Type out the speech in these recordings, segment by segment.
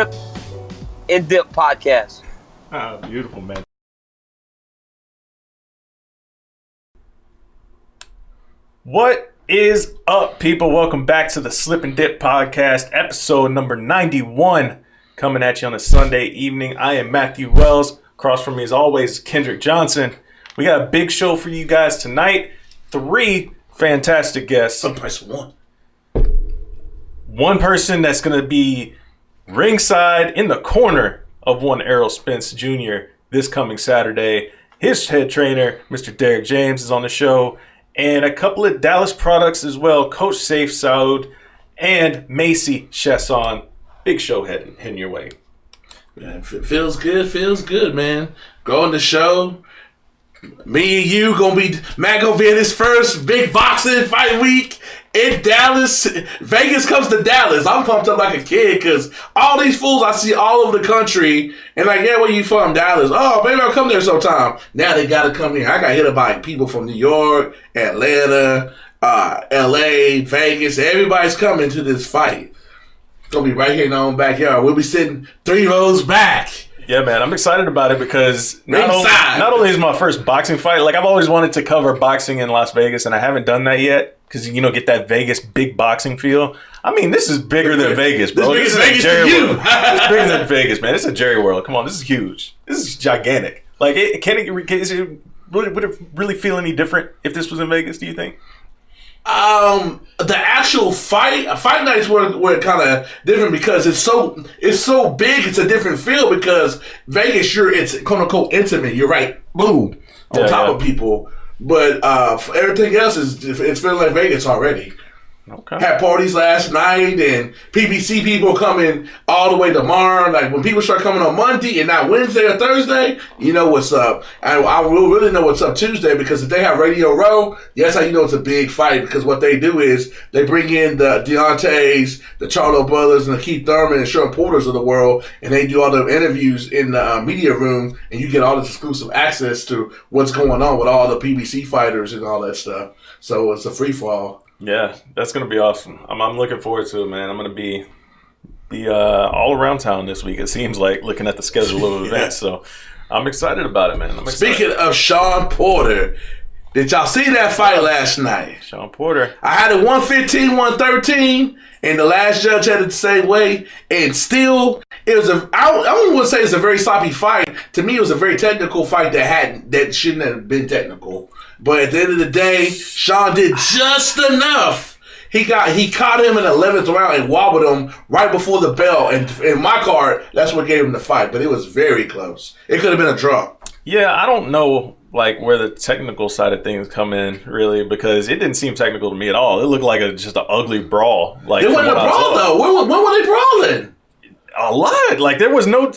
Slip and Dip podcast. Oh, beautiful, man. What is up, people? Welcome back to the Slip and Dip podcast, episode number 91, coming at you on a Sunday evening. I am Matthew Wells. Across from me, as always, Kendrick Johnson. We got a big show for you guys tonight. 3 fantastic guests. One person that's going to be ringside in the corner of one Errol Spence Jr. this coming Saturday. His head trainer, Mr. Derrick James, is on the show. And a couple of Dallas products as well. Coach Sayif Saud and Macy Chiasson. Big show heading your way. Man, feels good, man. Go on the show. Me and you Matt gonna be in his first big boxing fight week in Dallas. Vegas comes to Dallas. I'm pumped up like a kid because all these fools I see all over the country and like, yeah, where you from? Dallas. Oh, maybe I'll come there sometime. Now they gotta come here. I got hit up by people from New York, Atlanta, LA, Vegas. Everybody's coming to this fight. It's gonna be right here in our own backyard. We'll be sitting 3 rows back. Yeah, man, I'm excited about it because not only is my first boxing fight, like I've always wanted to cover boxing in Las Vegas, and I haven't done that yet because, you know, get that Vegas big boxing feel. I mean, this is bigger than Vegas, bro. This is Vegas to you. It's bigger than Vegas, man. It's a Jerry World. Come on, this is huge. This is gigantic. Like, would it really feel any different if this was in Vegas, do you think? The actual fight nights were kind of different because it's so big. It's a different feel because Vegas, it's quote unquote intimate. You're right, boom, on top of people. But for everything else it's feeling like Vegas already. Okay. Had parties last night and PBC people coming all the way tomorrow. Like when people start coming on Monday and not Wednesday or Thursday, you know what's up. And I will really know what's up Tuesday because if they have Radio Row, that's how you know it's a big fight because what they do is they bring in the Deontay's, the Charlo brothers, and the Keith Thurman and Sean Porters of the world, and they do all the interviews in the media room, and you get all this exclusive access to what's going on with all the PBC fighters and all that stuff. So it's a free for all. Yeah, that's going to be awesome. I'm looking forward to it, man. I'm going to be all around town this week, it seems like, looking at the schedule of events. So I'm excited about it, man. Speaking of Sean Porter, did y'all see that fight last night? Sean Porter. I had it 115, 113, and the last judge had it the same way. And still, it was I don't want to say it's a very sloppy fight. To me, it was a very technical fight that shouldn't have been technical. But at the end of the day, Sean did just enough. He caught him in the 11th round and wobbled him right before the bell. And in my card, that's what gave him the fight. But it was very close. It could have been a draw. Yeah, I don't know like where the technical side of things come in really because it didn't seem technical to me at all. It looked like just an ugly brawl. Like it wasn't a brawl though. When were they brawling? A lot. Like there was no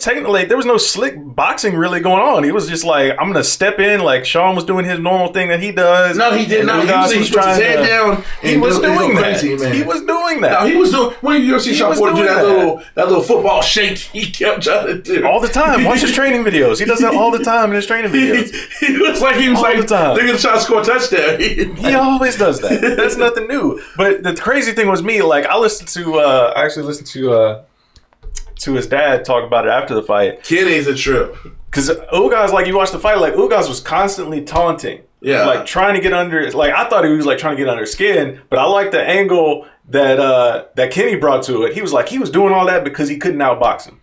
slick boxing really going on. He was just like, I'm gonna step in. Like Sean was doing his normal thing that he does. No, he did not. He was put his head down. He was doing that. He was doing that. No, he was doing. When you see Sean Porter do that little football shake, he kept trying to do all the time. Watch his training videos. He does that all the time in his training videos. He was like all the time. They're gonna try to score a touchdown. He always does that. That's nothing new. But the crazy thing was me. Like I actually listened to his dad talk about it after the fight. Kenny's a trip. Because Ugas, like you watch the fight, like Ugas was constantly taunting. Yeah. Like trying to get under, like I thought he was like trying to get under skin, but I like the angle that Kenny brought to it. He was doing all that because he couldn't outbox him.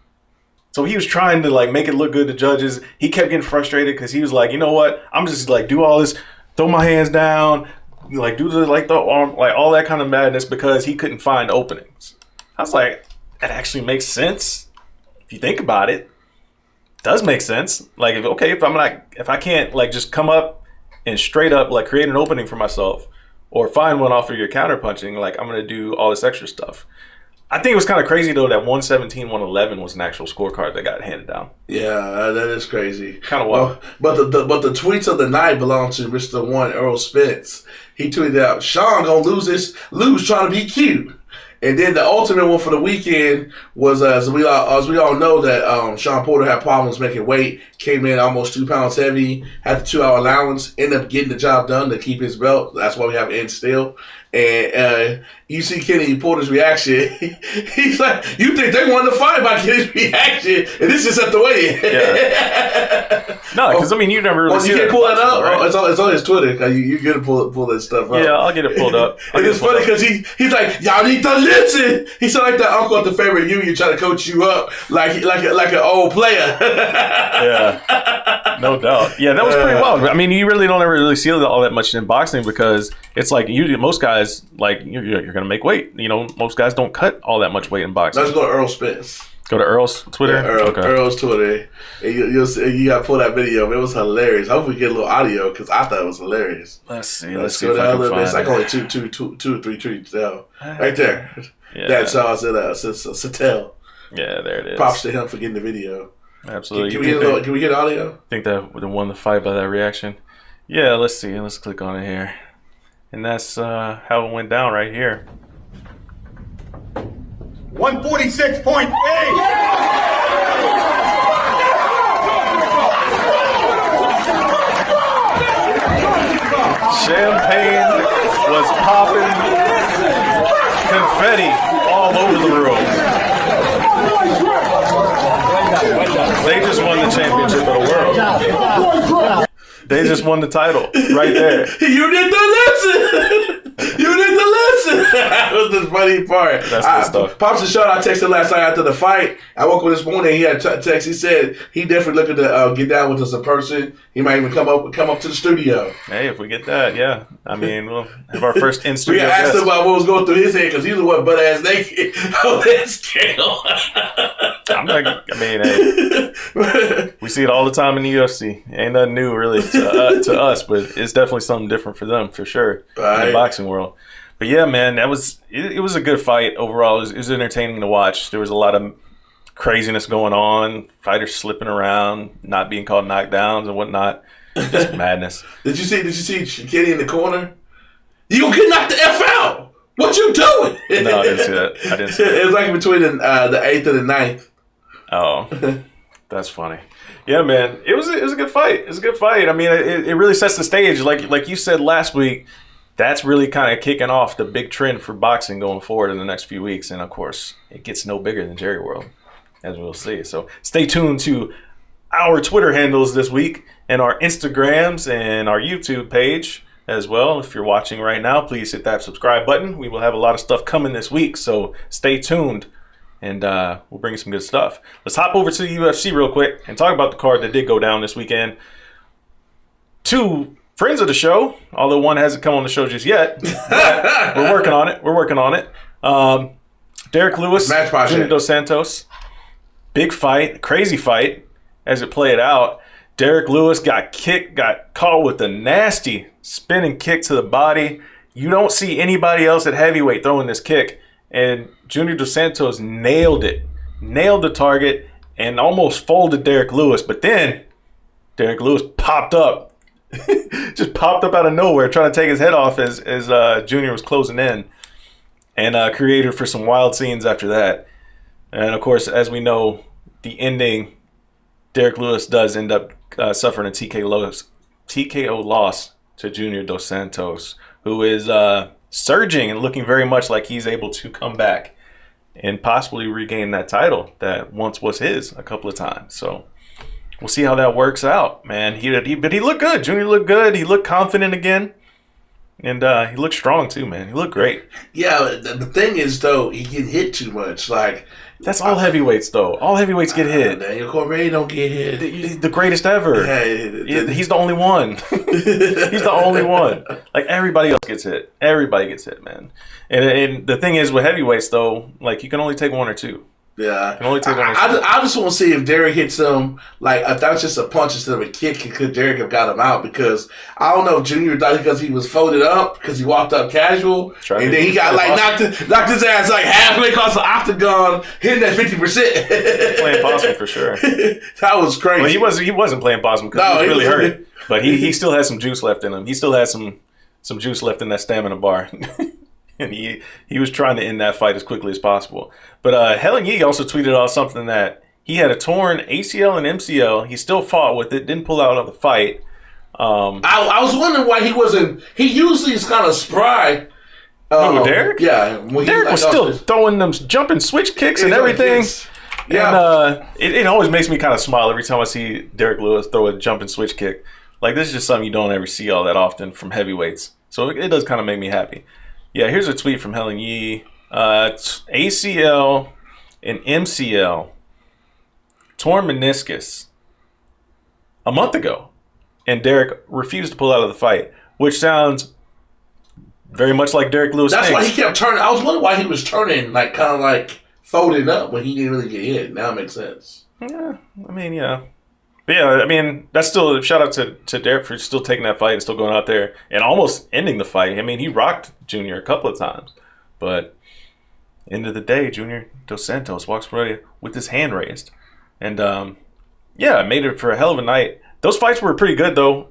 So he was trying to like make it look good to judges. He kept getting frustrated because he was like, you know what? I'm just like do all this, throw my hands down, like do the arm, like all that kind of madness because he couldn't find openings. I was like, that actually makes sense if you think about it. It does make sense. Like, if I can't like just come up and straight up like create an opening for myself or find one off of your counter punching, like I'm gonna do all this extra stuff. I think it was kind of crazy though that 117, 111 was an actual scorecard that got handed down. Yeah, that is crazy. Kind of wild. But the tweets of the night belong to Mr. One Errol Spence. He tweeted out, "Sean gonna lose trying to be cute." And then the ultimate one for the weekend was, as we all know, that Sean Porter had problems making weight, came in almost 2 pounds heavy, had the 2-hour allowance, ended up getting the job done to keep his belt. That's why we have N still. and you see Kenny Porter's reaction. He's like, "You think they won the fight by Kenny's reaction, and this is at the weigh-in?" Yeah. No, because I mean, you never really see you that. can't pull that up. Right? It's on his Twitter. You get to pull that stuff up. Yeah, I'll get it pulled up. And it's funny because he's like, "Y'all need to listen." He sound like that uncle at the favorite union trying to coach you up like an old player. Yeah, no doubt. Yeah, that was pretty wild. I mean, you really don't ever really see all that much in boxing because it's like usually most guys like you're going to make weight. You know, most guys don't cut all that much weight in boxing. Let's go to Earl Spence. Go to Earl's Twitter? Yeah, Earl's Twitter. And you got to pull that video. It was hilarious. Hopefully we get a little audio because I thought it was hilarious. Let's see if I can find it's like it. only two or three tweets down. Right there. Yeah. That's all Satel. Yeah, there it is. Props to him for getting the video. Absolutely. Can we get audio? Think that would have won the fight by that reaction? Yeah, let's see. Let's click on it here. And that's how it went down right here. 146.8. Champagne was popping, confetti all over the room. They just won the championship of the world. They just won the title right there. You need to listen. You need to listen. That was the funny part. That's the stuff. Pops and Sean, I texted last night after the fight. I woke up this morning. He had text. He said he definitely looking to get down with us in person. He might even come up to the studio. Hey, if we get that, yeah. I mean, we'll have our first in studio. We asked him about what was going through his head because he's the one butt ass naked on that scale. I'm not. I mean, hey, we see it all the time in the UFC. Ain't nothing new really to us, but it's definitely something different for them for sure in the boxing world. But yeah, man, it was a good fight overall. It was entertaining to watch. There was a lot of craziness going on, fighters slipping around, not being called knockdowns and whatnot. Just madness. Did you see Kenny in the corner? You gonna get knocked the F out? What you doing? No, I didn't see that. It was like between the 8th and the 9th. Oh, that's funny. Yeah, man, it was a good fight. It was a good fight. I mean, it really sets the stage. Like you said last week, that's really kind of kicking off the big trend for boxing going forward in the next few weeks. And of course, it gets no bigger than Jerry World, as we'll see. So stay tuned to our Twitter handles this week and our Instagrams and our YouTube page as well. If you're watching right now, please hit that subscribe button. We will have a lot of stuff coming this week, so stay tuned. And we'll bring you some good stuff. Let's hop over to the UFC real quick and talk about the card that did go down this weekend. Two friends of the show, although one hasn't come on the show just yet. We're working on it. Derrick Lewis, Junior Dos Santos. Big fight, crazy fight as it played out. Derrick Lewis got caught with a nasty spinning kick to the body. You don't see anybody else at heavyweight throwing this kick. And Junior Dos Santos nailed the target, and almost folded Derrick Lewis. But then Derrick Lewis popped up, just popped up out of nowhere, trying to take his head off as Junior was closing in, and created for some wild scenes after that. And of course, as we know, the ending, Derrick Lewis does end up suffering a TKO loss to Junior Dos Santos, who is surging and looking very much like he's able to come back and possibly regain that title that once was his a couple of times. So we'll see how that works out, man. But he looked good. Junior looked good. He looked confident again. And he looked strong too, man. He looked great. Yeah, the thing is, though, he get hit too much. Like, that's all heavyweights, though. All heavyweights get hit. Daniel Cormier don't get hit. The greatest ever. He's the only one. He's the only one. Like, everybody else gets hit. Everybody gets hit, man. And the thing is, with heavyweights, though, like, you can only take one or two. Yeah. You can only take one or two. I just want to see if Derrick hits him, like, if that's just a punch instead of a kick, could Derrick have got him out? Because I don't know if Junior thought because he was folded up, because he walked up casual, and then he got, like, knocked his ass, like, halfway across the octagon, hitting that 50%. Playing possum for sure. That was crazy. Well, he wasn't playing possum because he was really hurt. But he still has some juice left in him. He still has some juice left in that stamina bar. And he was trying to end that fight as quickly as possible. But Helen Yee also tweeted out something that he had a torn ACL and MCL. He still fought with it, didn't pull out of the fight. I was wondering why he wasn't. He usually is kind of spry Who, Derrick? Yeah. When Derrick was still throwing them jumping switch kicks and everything. Yeah. And it always makes me kind of smile every time I see Derrick Lewis throw a jumping switch kick. Like, this is just something you don't ever see all that often from heavyweights. So it does kind of make me happy. Yeah, here's a tweet from Helen Yee. ACL and MCL torn meniscus a month ago, and Derrick refused to pull out of the fight, which sounds very much like Derrick Lewis. That's why he kept turning. I was wondering why he was turning, like, kind of like folding up when he didn't really get hit. Now it makes sense. Yeah, I mean, yeah. But yeah, I mean, that's still, shout out to Derrick for still taking that fight and still going out there and almost ending the fight. I mean, he rocked Junior a couple of times, but end of the day, Junior Dos Santos walks away with his hand raised. And yeah, made it for a hell of a night. Those fights were pretty good, though,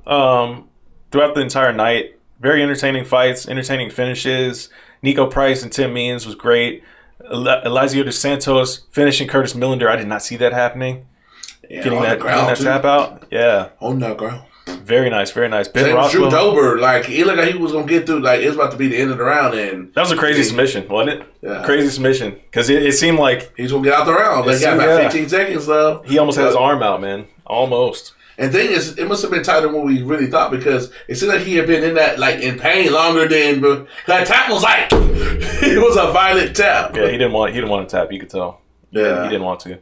throughout the entire night. Very entertaining fights, entertaining finishes. Nico Price and Tim Means was great. Elizio Dos Santos finishing Curtis Millender. I did not see that happening. Yeah, getting that tap out. Yeah. On that ground. Very nice, very nice. Ben Same Rothwell. Drew Dober, like, he looked like he was going to get through, like, it was about to be the end of the round. And that was a crazy submission, wasn't it? Yeah. Crazy submission. Because it seemed like he's going to get out the round. They got about 15 seconds left. He almost had his arm out, man. Almost. And the thing is, it must have been tighter than what we really thought, because it seemed like he had been in that, like, in pain longer than, but that tap was like, it was a violent tap. Yeah, he didn't want to tap, you could tell. Yeah. He didn't want to.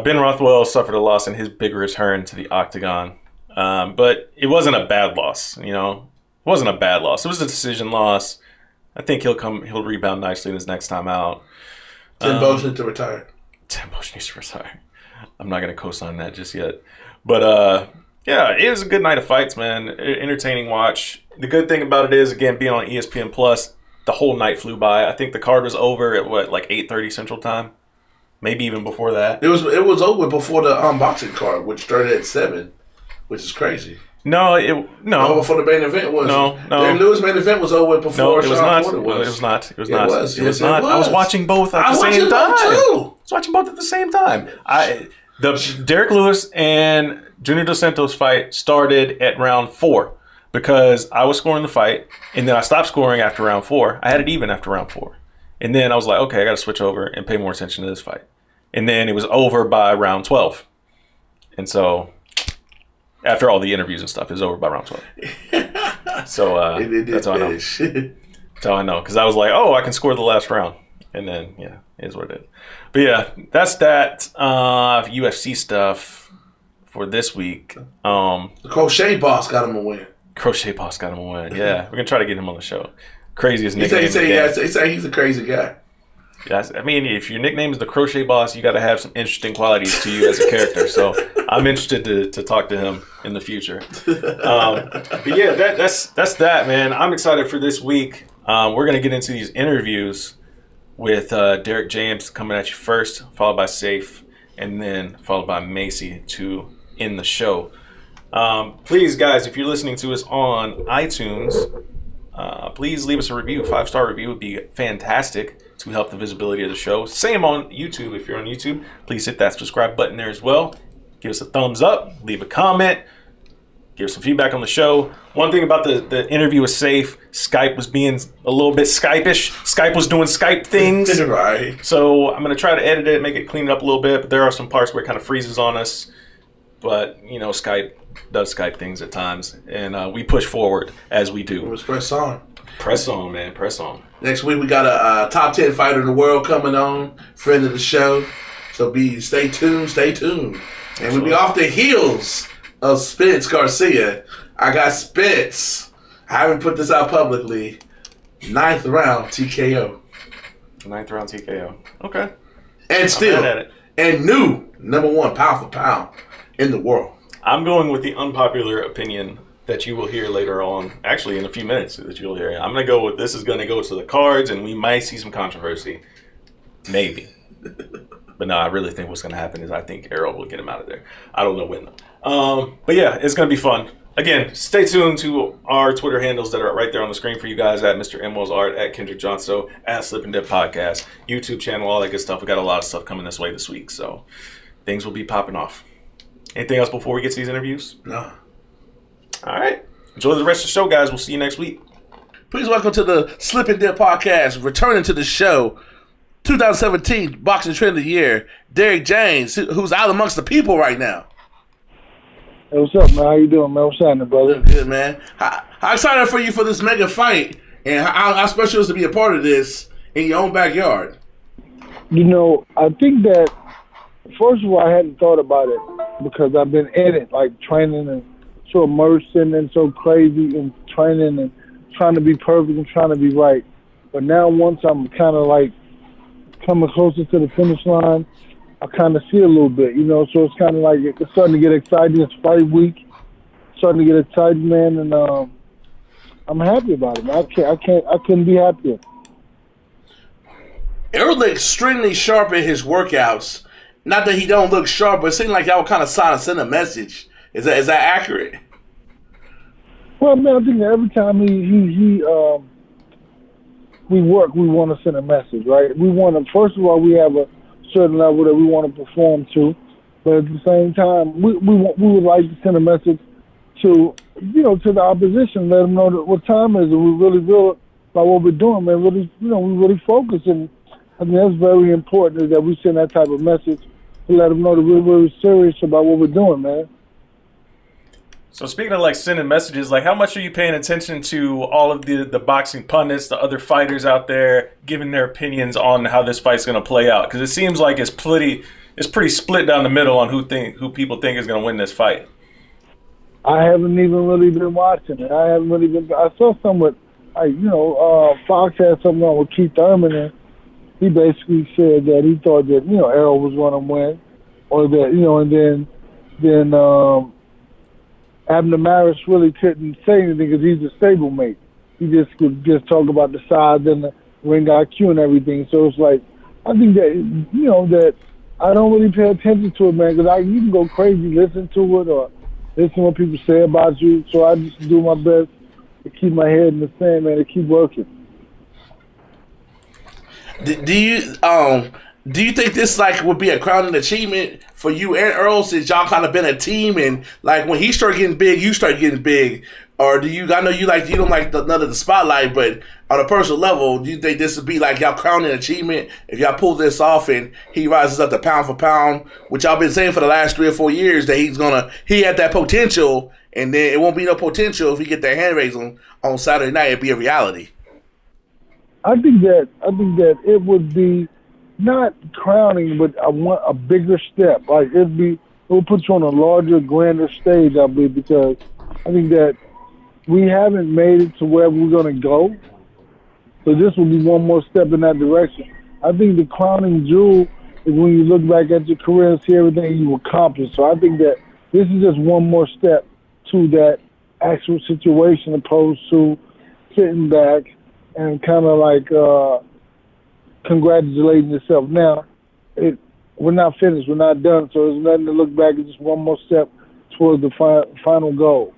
Ben Rothwell suffered a loss in his big return to the octagon. But it wasn't a bad loss, you know. It wasn't a bad loss. It was a decision loss. I think he'll rebound nicely in his next time out. Tim Bosch needs to retire. Tim Bosch needs to retire. I'm not going to co-sign that just yet. But, yeah, it was a good night of fights, man. Entertaining watch. The good thing about it is, again, being on ESPN Plus, the whole night flew by. I think the card was over at, like 8:30 Central Time? Maybe even before that. It was over before the boxing card, which started at 7, which is crazy. No. Before the main event was. No. Derrick Lewis' main event was over before. No, it was not. It was. It was not. It was not. I was watching both at the same time. I was watching both at the same time. The Derrick Lewis and Junior Dos Santos fight started at round 4 because I was scoring the fight, and then I stopped scoring after round 4. I had it even after round 4. And then I was like, okay, I got to switch over and pay more attention to this fight. And then it was over by round 12. And so after all the interviews and stuff, it was over by round 12. So that's how I know. That's how I know. Because I was like, oh, I can score the last round. And then, yeah, it is what it is. But yeah, that's that UFC stuff for this week. The Crochet Boss got him a win. Crochet Boss got him a win. Yeah, we're going to try to get him on the show. Craziest nickname. He say he's a crazy guy. Yeah, I mean, if your nickname is the Crochet Boss, you got to have some interesting qualities to you as a character. So I'm interested to talk to him in the future. But yeah, that's that, man. I'm excited for this week. We're going to get into these interviews with Derrick James coming at you first, followed by Sayif, and then followed by Macy to end the show. Please, guys, if you're listening to us on iTunes, please leave us a review. 5-star review would be fantastic to help the visibility of the show. Same on YouTube. If you're on YouTube, please hit that subscribe button there as well. Give us a thumbs up. Leave a comment. Give us some feedback on the show. One thing about the interview with Sayif, Skype was being a little bit Skype-ish. Skype was doing Skype things. Right. So I'm going to try to edit it, make it clean it up a little bit. But there are some parts where it kind of freezes on us. But, you know, Skype does Skype things at times. And we push forward as we do. Let's press on. Press on, man. Press on. Next week, we got a top 10 fighter in the world coming on. Friend of the show. So stay tuned. And we'll be off the heels of Spence Garcia. I got Spence. I haven't put this out publicly. 9th round TKO. 9th round TKO. Okay. And still, and new #1 pound for pound in the world. I'm going with the unpopular opinion that you will hear later on. Actually, in a few minutes that you'll hear. I'm going to go with this is going to go to the cards, and we might see some controversy. Maybe. But no, I really think what's going to happen is I think Errol will get him out of there. I don't know when though. But yeah, it's going to be fun. Again, stay tuned to our Twitter handles that are right there on the screen for you guys at Mr. Emwell's Art, at Kendrick Johnson, at Slip and Dip Podcast, YouTube channel, all that good stuff. We got a lot of stuff coming this way this week, so things will be popping off. Anything else before we get to these interviews? No. All right. Enjoy the rest of the show, guys. We'll see you next week. Please welcome to the Slip and Dip podcast, returning to the show, 2017 Boxing Trend of the Year, Derrick James, who's out amongst the people right now. Hey, what's up, man? How you doing, man? What's happening, brother? Good, man. How excited for you for this mega fight, and how special is to be a part of this in your own backyard? You know, I think that, first of all, I hadn't thought about it because I've been in it, like training and so immersed in and so crazy in training and trying to be perfect and trying to be right. But now once I'm kind of like coming closer to the finish line, I kind of see a little bit, you know, so it's kind of like it's starting to get exciting. It's fight week, starting to get excited, man, and I'm happy about it, man. I couldn't be happier. Errol looks extremely sharp in his workouts. Not that he don't look sharp, but it seems like y'all kind of send a message. Is that accurate? Well, man, I think that every time we work, we want to send a message, right? We want to, first of all, we have a certain level that we want to perform to, but at the same time, we would like to send a message to, you know, to the opposition, let them know that what time is, and we really feel about what we're doing, man. Really, you know, we really focus, and I think that's very important, is that we send that type of message to let them know that we're really serious about what we're doing, man. So speaking of like sending messages, like how much are you paying attention to all of the boxing pundits, the other fighters out there, giving their opinions on how this fight's going to play out? Because it seems like it's pretty split down the middle on who people think is going to win this fight. I haven't even really been watching it. I saw some with, like, you know, Fox had something on with Keith Thurman, and he basically said that he thought that, you know, Errol was going to win, or that, you know, and then Abner Maris really couldn't say anything because he's a stablemate. He just could just talk about the size and the ring IQ and everything. So it's like, I think that, you know, that I don't really pay attention to it, man, because you can go crazy, listen to it, or listen to what people say about you. So I just do my best to keep my head in the sand, man, to keep working. Do you think this like would be a crowning achievement for you and Earl, since y'all kind of been a team, and like when he started getting big, you start getting big? Or do you? I know you don't like none of the spotlight, but on a personal level, do you think this would be like y'all crowning achievement if y'all pull this off and he rises up to pound for pound, which y'all been saying for the last 3 or 4 years that he had that potential, and then it won't be no potential if he get that hand raised on Saturday night. It'd be a reality. I think that it would be not crowning, but I want a bigger step. Like it will put you on a larger, grander stage, I believe, because I think that we haven't made it to where we're going to go. So this will be one more step in that direction. I think the crowning jewel is when you look back at your career and see everything you accomplished. So I think that this is just one more step to that actual situation, opposed to sitting back and kind of like congratulating yourself. Now, we're not finished. We're not done. So there's nothing to look back. It's just one more step towards the final goal.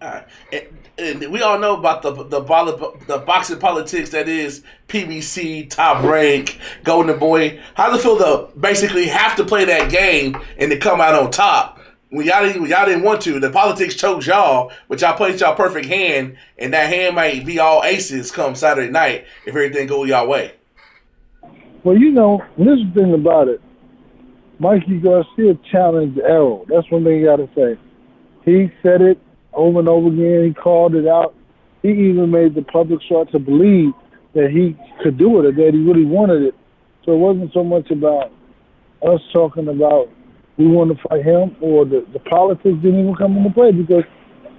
All right. And we all know about the boxing politics that is PBC, Top Rank, Golden Boy. How does it feel to basically have to play that game and to come out on top? When y'all didn't want to, the politics chose y'all, but y'all played y'all perfect hand, and that hand might be all aces come Saturday night if everything goes y'all way. Well, you know, this is the thing about it. Mikey Garcia challenged Errol. That's one thing you got to say. He said it over and over again. He called it out. He even made the public start to believe that he could do it or that he really wanted it. So it wasn't so much about us talking about we want to fight him, or the politics didn't even come into play, because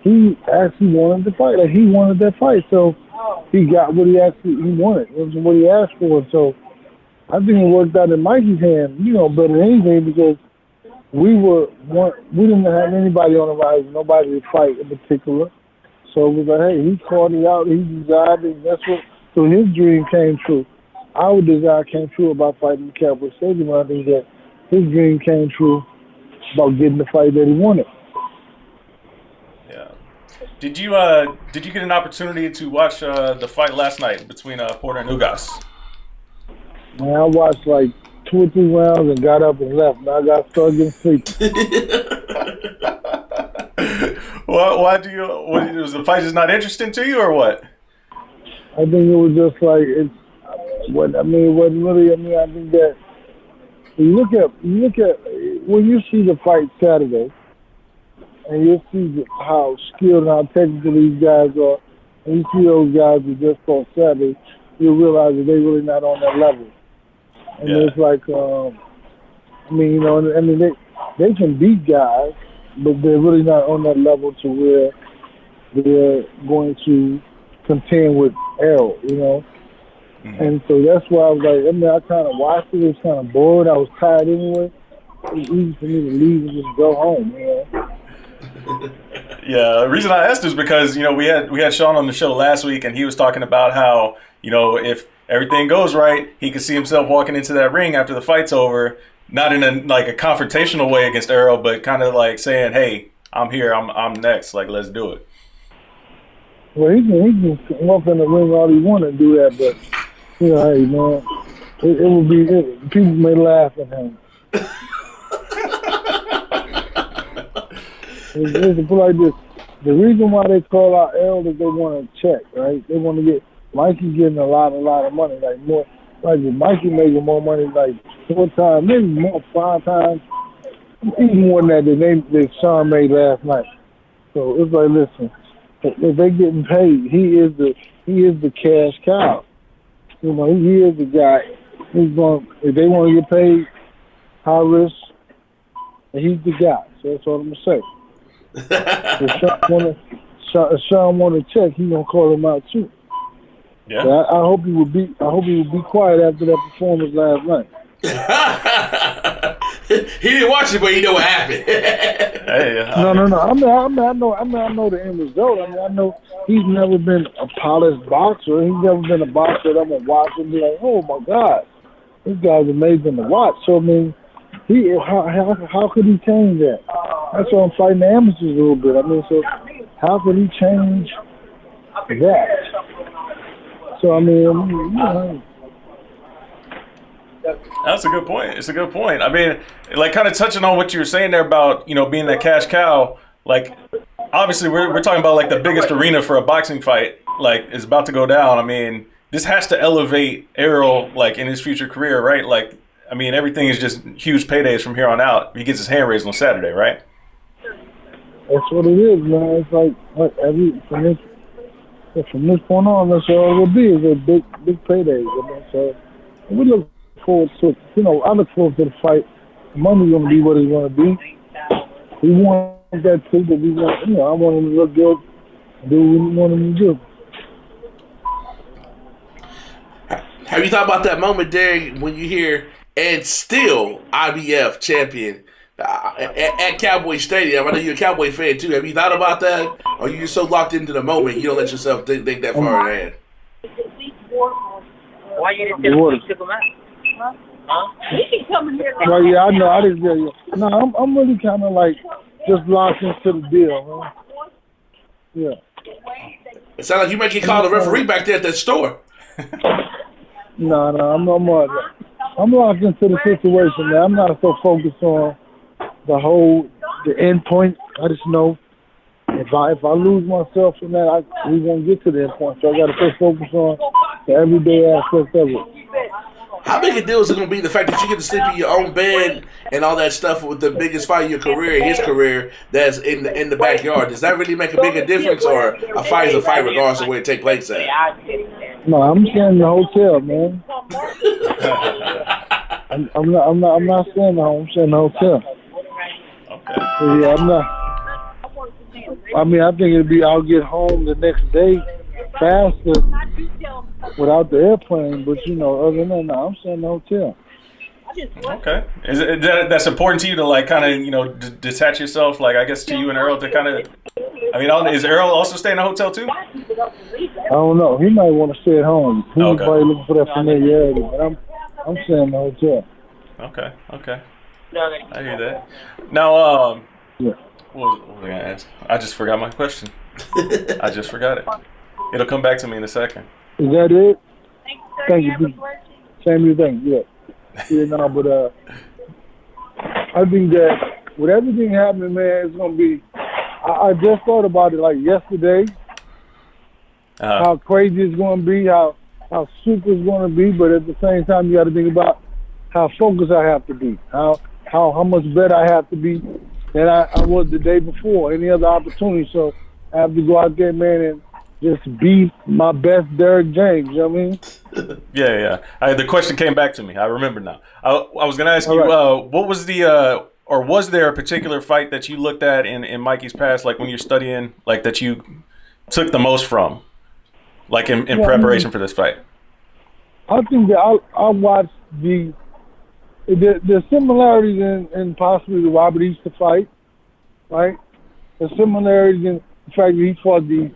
he actually wanted to fight. Like, he wanted that fight. So he got what he wanted. It was what he asked for. So I think it worked out in Mikey's hand, you know, better than anything, because we didn't have anybody on the rise, nobody to fight in particular. So it was like, hey, he called it out, he desired it, so his dream came true. Our desire came true about fighting the Cowboy Stadium. I think that his dream came true about getting the fight that he wanted. Yeah. Did you get an opportunity to watch the fight last night between Porter and Ugas? Man, I watched like 2 or 3 rounds and got up and left. Now I got started getting sleepy. Why was the fight just not interesting to you, or what? I think it was just like it's. What I mean, it wasn't really. I mean, I think that you look at when you see the fight Saturday, and you see how skilled and how technical these guys are, and you see those guys who just fought Saturday, you realize that they're really not on that level. And it's like, I mean, you know, I mean they can beat guys, but they're really not on that level to where they're going to contend with Errol, you know. Mm-hmm. And so that's why I was like, I mean, I kind of watched it. It was kind of bored. I was tired anyway. It was easy for me to leave and just go home, you know. Yeah, the reason I asked is because, you know, we had Sean on the show last week, and he was talking about how, you know, if everything goes right, he could see himself walking into that ring after the fight's over, not in a confrontational way against Errol, but kind of like saying, "Hey, I'm here. I'm next. Like, let's do it." Well, he can walk in the ring all he want to do that, but you know, hey man, it would be people may laugh at him. It's like this. The reason why they call out Errol is they want to check, right? They want to get Mikey getting a lot of money, like more. Like Mikey making more money, like 4 times, maybe more, 5 times, even more than that Sean made last night. So it's like, listen, if they getting paid, he is the cash cow. You know, he is the guy. He's going. If they want to get paid, high risk, he's the guy. So that's all I'm gonna say. If Sean want to check, he gonna call him out too. Yeah. So I hope he would be quiet after that performance last night. He didn't watch it, but he know what happened. No. I know the end result. I mean, I know he's never been a polished boxer. He's never been a boxer that I'm gonna watch and be like, oh my God, this guy's amazing to watch. So I mean, how could he change that? That's why I'm fighting the amateurs a little bit. I mean, so how could he change that? So I mean, you know. That's a good point. It's a good point. I mean, like kind of touching on what you were saying there about, you know, being that cash cow, like obviously we're talking about like the biggest arena for a boxing fight, like is about to go down. I mean, this has to elevate Errol like in his future career, right? Like, I mean, everything is just huge paydays from here on out. He gets his hand raised on Saturday, right? That's what it is, man. It's like from this point on, that's all it will be is a big payday. You know? So we look forward to, you know, I look forward to the fight. The money's going to be what it's going to be. We want that too, but we want, you know, I want him to look good, do what we want him to do. Have you thought about that moment, Derrick, when you hear, and still IBF champion at Cowboy Stadium? I know you're a Cowboy fan too. Have you thought about that? Or are you just so locked into the moment you don't let yourself think that far ahead? Why you didn't tip him out? Huh? Well, yeah, I know. I didn't get you. No, I'm really kind of like just locked into the deal, man. Yeah. It sounds like you might get called a referee back there at that store. No, I'm locked into the situation, man. I'm not so focused on the end point. I just know if I lose myself in that, we won't get to the end point. So I got to stay focused on the everyday aspect of it. How big a deal is it going to be the fact that you get to sleep in your own bed and all that stuff with the biggest fight of your career, his career, that's in the backyard? Does that really make a bigger difference, or a fight is a fight regardless of where it takes place at? No, I'm staying in the hotel, man. I'm not staying at home. I'm staying in the hotel. Okay. Yeah, I'm not. I mean, I think I'll get home the next day faster without the airplane, but you know, other than that, no, I'm staying in the hotel. Okay. Is it that's important to you to like kind of, you know, detach yourself, like I guess to you and Earl to kind of, I mean, is Earl also staying in a hotel too? I don't know. He might want to stay at home. He's probably looking for that familiarity, but I'm staying in the hotel. Okay. I hear that. Now, yeah. What was I going to ask? I just forgot my question. I just forgot it. It'll come back to me in a second. Is that it? Thank you. Same thing, yeah. Yeah, no, but I think that with everything happening, man, it's going to be, I just thought about it like yesterday, how crazy it's going to be, how super it's going to be. But at the same time, you got to think about how focused I have to be, how much better I have to be than I was the day before, any other opportunity. So I have to go out there, man, and just be my best Derrick James. You know what I mean? Yeah. The question came back to me. I remember now. I was going to ask you, what was or was there a particular fight that you looked at in Mikey's past, like when you're studying, like that you took the most from, like in preparation for this fight? I think that I watched the similarities in possibly the Robert Easter fight, right? The similarities in the fact that he fought the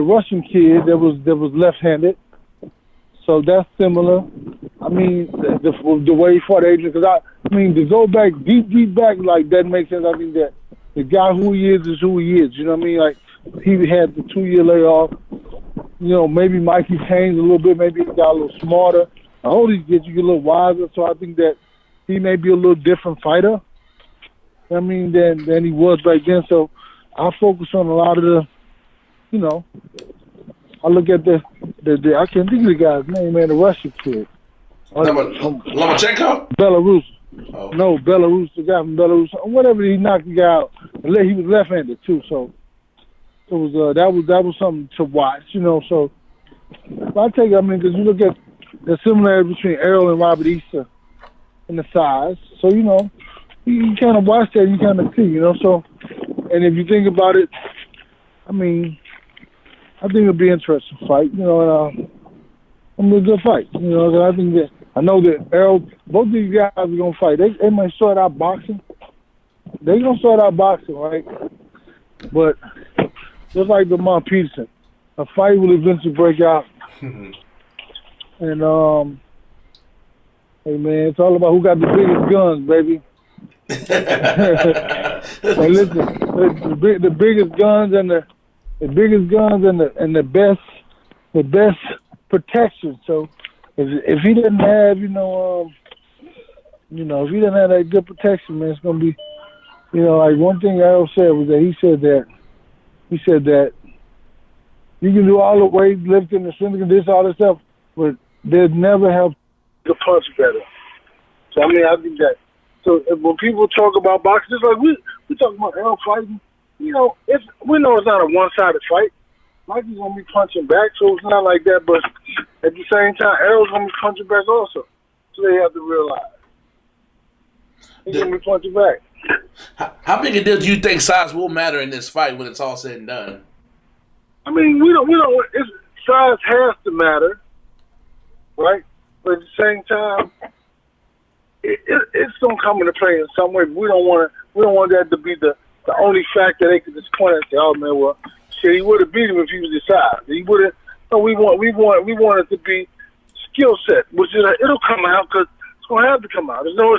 Russian kid that was left-handed, so that's similar. I mean, the way he fought Adrian, because I mean to go back deep back like that makes sense. I think that the guy who he is who he is. You know what I mean? Like he had the 2-year layoff. You know, maybe Mikey changed a little bit. Maybe he got a little smarter. I hope he gets a little wiser. So I think that he may be a little different fighter. I mean, than he was back then. So I focus on a lot of the, you know, I look at the I can't think of the guy's name, man, the Russian kid. Lomachenko? Belarus. Oh. No, Belarus, the guy from Belarus. Whatever, he knocked the guy out. He was left-handed too, so it was that was something to watch, you know. So I take it, I mean, because you look at the similarity between Errol and Robert Easter in the size. So, you know, you kind of watch that and you kind of see, you know. So, and if you think about it, I mean, I think it'll be an interesting fight, you know, and it'll be a good fight, you know. I think that I know that Errol, both these guys are gonna fight. They might start out boxing. They're gonna start out boxing, right? But just like Lamont Peterson, a fight will eventually break out. And hey man, it's all about who got the biggest guns, baby. Hey, listen, the biggest guns and the best protection. So if he didn't have, if he didn't have that good protection, man, it's gonna be, you know, like one thing Errol said was that he said that you can do all the weightlifting, the strength, this, all this stuff, but they'd never have the punch better. So I mean, I think that. So when people talk about boxing, it's like we talk about Errol fighting. You know, we know it's not a one-sided fight. Mikey's gonna be punching back, so it's not like that. But at the same time, Errol's gonna be punching back also. So they have to realize he's gonna be punching back. How big a deal do you think size will matter in this fight when it's all said and done? I mean, we don't. Size has to matter, right? But at the same time, it's gonna come into play in some way. We don't want that to be the only factor they could just point at and say, "Oh man, well, shit, he would have beat him if he was his size. He would have." No, we want it to be skill set, which it'll come out because it's gonna have to come out. There's no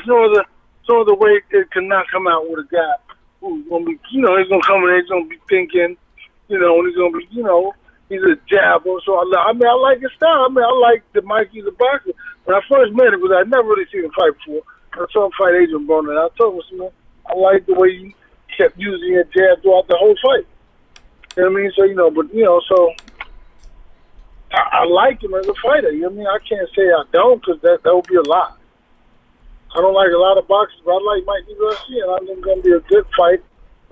other way it cannot come out with a guy who's gonna be, you know, he's gonna come in, he's gonna be thinking, you know, and he's gonna be, you know, he's a jabber. So I like his style. I mean, I like the Mikey's a boxer. When I first met him, because I'd never really seen him fight before, I saw him fight Adrian Broner, and I told him, man, I like the way he kept using his jab throughout the whole fight. You know what I mean? So, you know, but, you know, so I like him as a fighter. You know what I mean? I can't say I don't, because that would be a lie. I don't like a lot of boxers, but I like Mikey Garcia, and I think it's going to be a good fight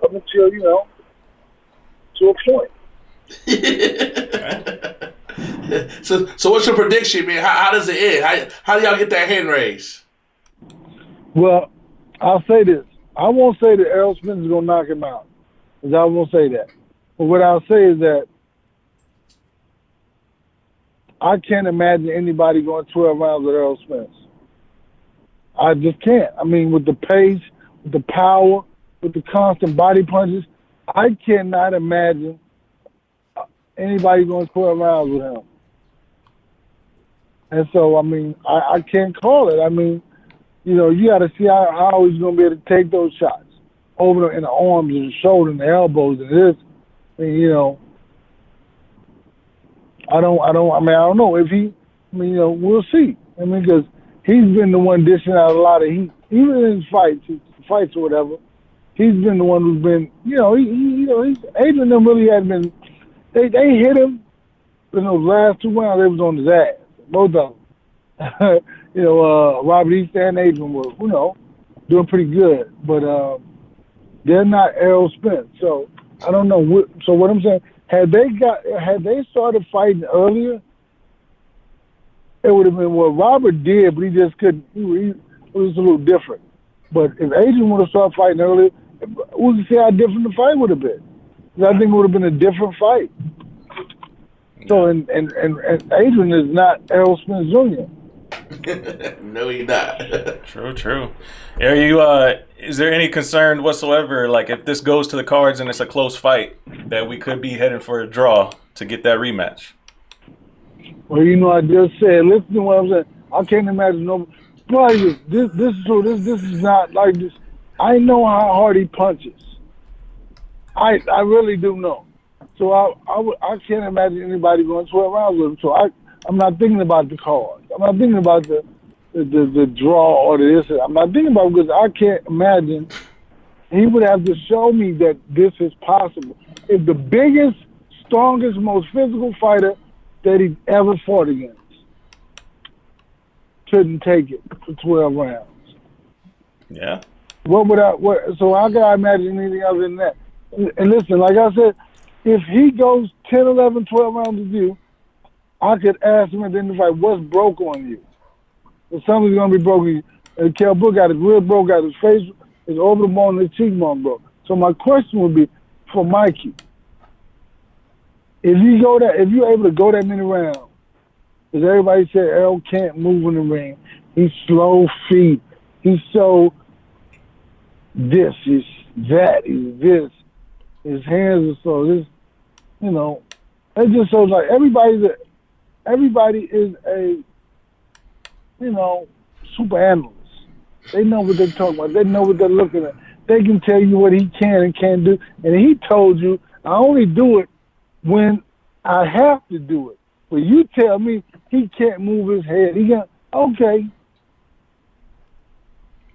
up until, you know, to a point. So what's your prediction, man? How does it end? How do y'all get that hand raised? Well, I'll say this. I won't say that Errol Spence is going to knock him out, because I won't say that. But what I'll say is that I can't imagine anybody going 12 rounds with Errol Spence. I just can't. I mean, with the pace, with the power, with the constant body punches, I cannot imagine anybody going 12 rounds with him. And so, I mean, I can't call it. I mean, you know, you got to see how he's going to be able to take those shots over in the arms and the shoulder and the elbows and this. I mean, you know, I don't know if he. I mean, you know, we'll see. I mean, because he's been the one dishing out a lot of heat, even in his fights or whatever. He's been the one who's been, you know, Adrian really hasn't they hit him in those last 2 rounds. They was on his ass, both of them. Robert East and Adrian were, doing pretty good, but they're not Errol Spence. So I don't know. So what I'm saying, had they started fighting earlier, it would have been what Robert did, but he just couldn't. It was a little different. But if Adrian would have started fighting earlier, we can see how different the fight would have been. I think it would have been a different fight. So and Adrian is not Errol Spence Jr. No, you're not. True. Are you? Is there any concern whatsoever, like if this goes to the cards and it's a close fight, that we could be heading for a draw to get that rematch? Well, I just said, listen to what I'm saying. I can't imagine no. This is not like this. I know how hard he punches. I really do know. So I can't imagine anybody going 12 rounds with him. So I'm not thinking about the cards. I'm not thinking about the draw or the this. I'm not thinking about it because I can't imagine. He would have to show me that this is possible. If the biggest, strongest, most physical fighter that he ever fought against couldn't take it for 12 rounds. Yeah. So I gotta imagine anything other than that. And listen, like I said, if he goes 10, 11, 12 rounds with you, I could ask him at the end of the fight, what's broke on you? If something's going to be broken. And Kell Brook got his rib broke, got his face, his orbital bone, and his cheekbone broke. So my question would be for Mikey. If you're able to go that many rounds, because everybody said Errol can't move in the ring. He's slow feet. He's so this, he's that, he's this. His hands are so this, it just shows like everybody is a, super analyst. They know what they're talking about. They know what they're looking at. They can tell you what he can and can't do. And he told you, I only do it when I have to do it. But you tell me he can't move his head. Okay.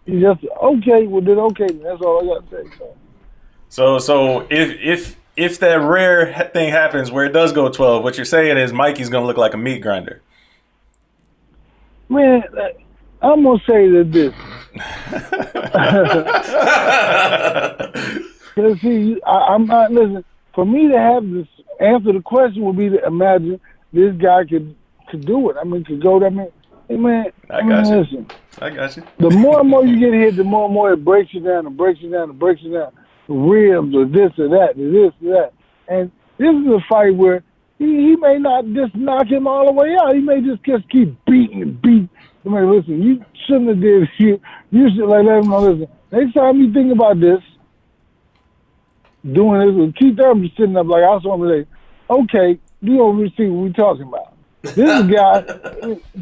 He just, okay, well then okay. That's all I got to say. So if that rare thing happens where it does go 12, what you're saying is Mikey's going to look like a meat grinder. Man, I'm going to say that this. See, I'm not, listen, for me to have this, answer the question would be to imagine this guy could do it. I mean, could go that, man, I got you. Listen. I got you. The more and more you get hit, the more and more it breaks you down and breaks you down and breaks you down. The ribs or this or that, or this or that. And this is a fight where he may not just knock him all the way out. He may just keep beating and beat. I mean, listen, you shouldn't have did it. You should let him know, listen, next time you think about this, doing this, with Keith Thurman sitting up like I saw him say, okay, you don't see what we're talking about. This is a guy,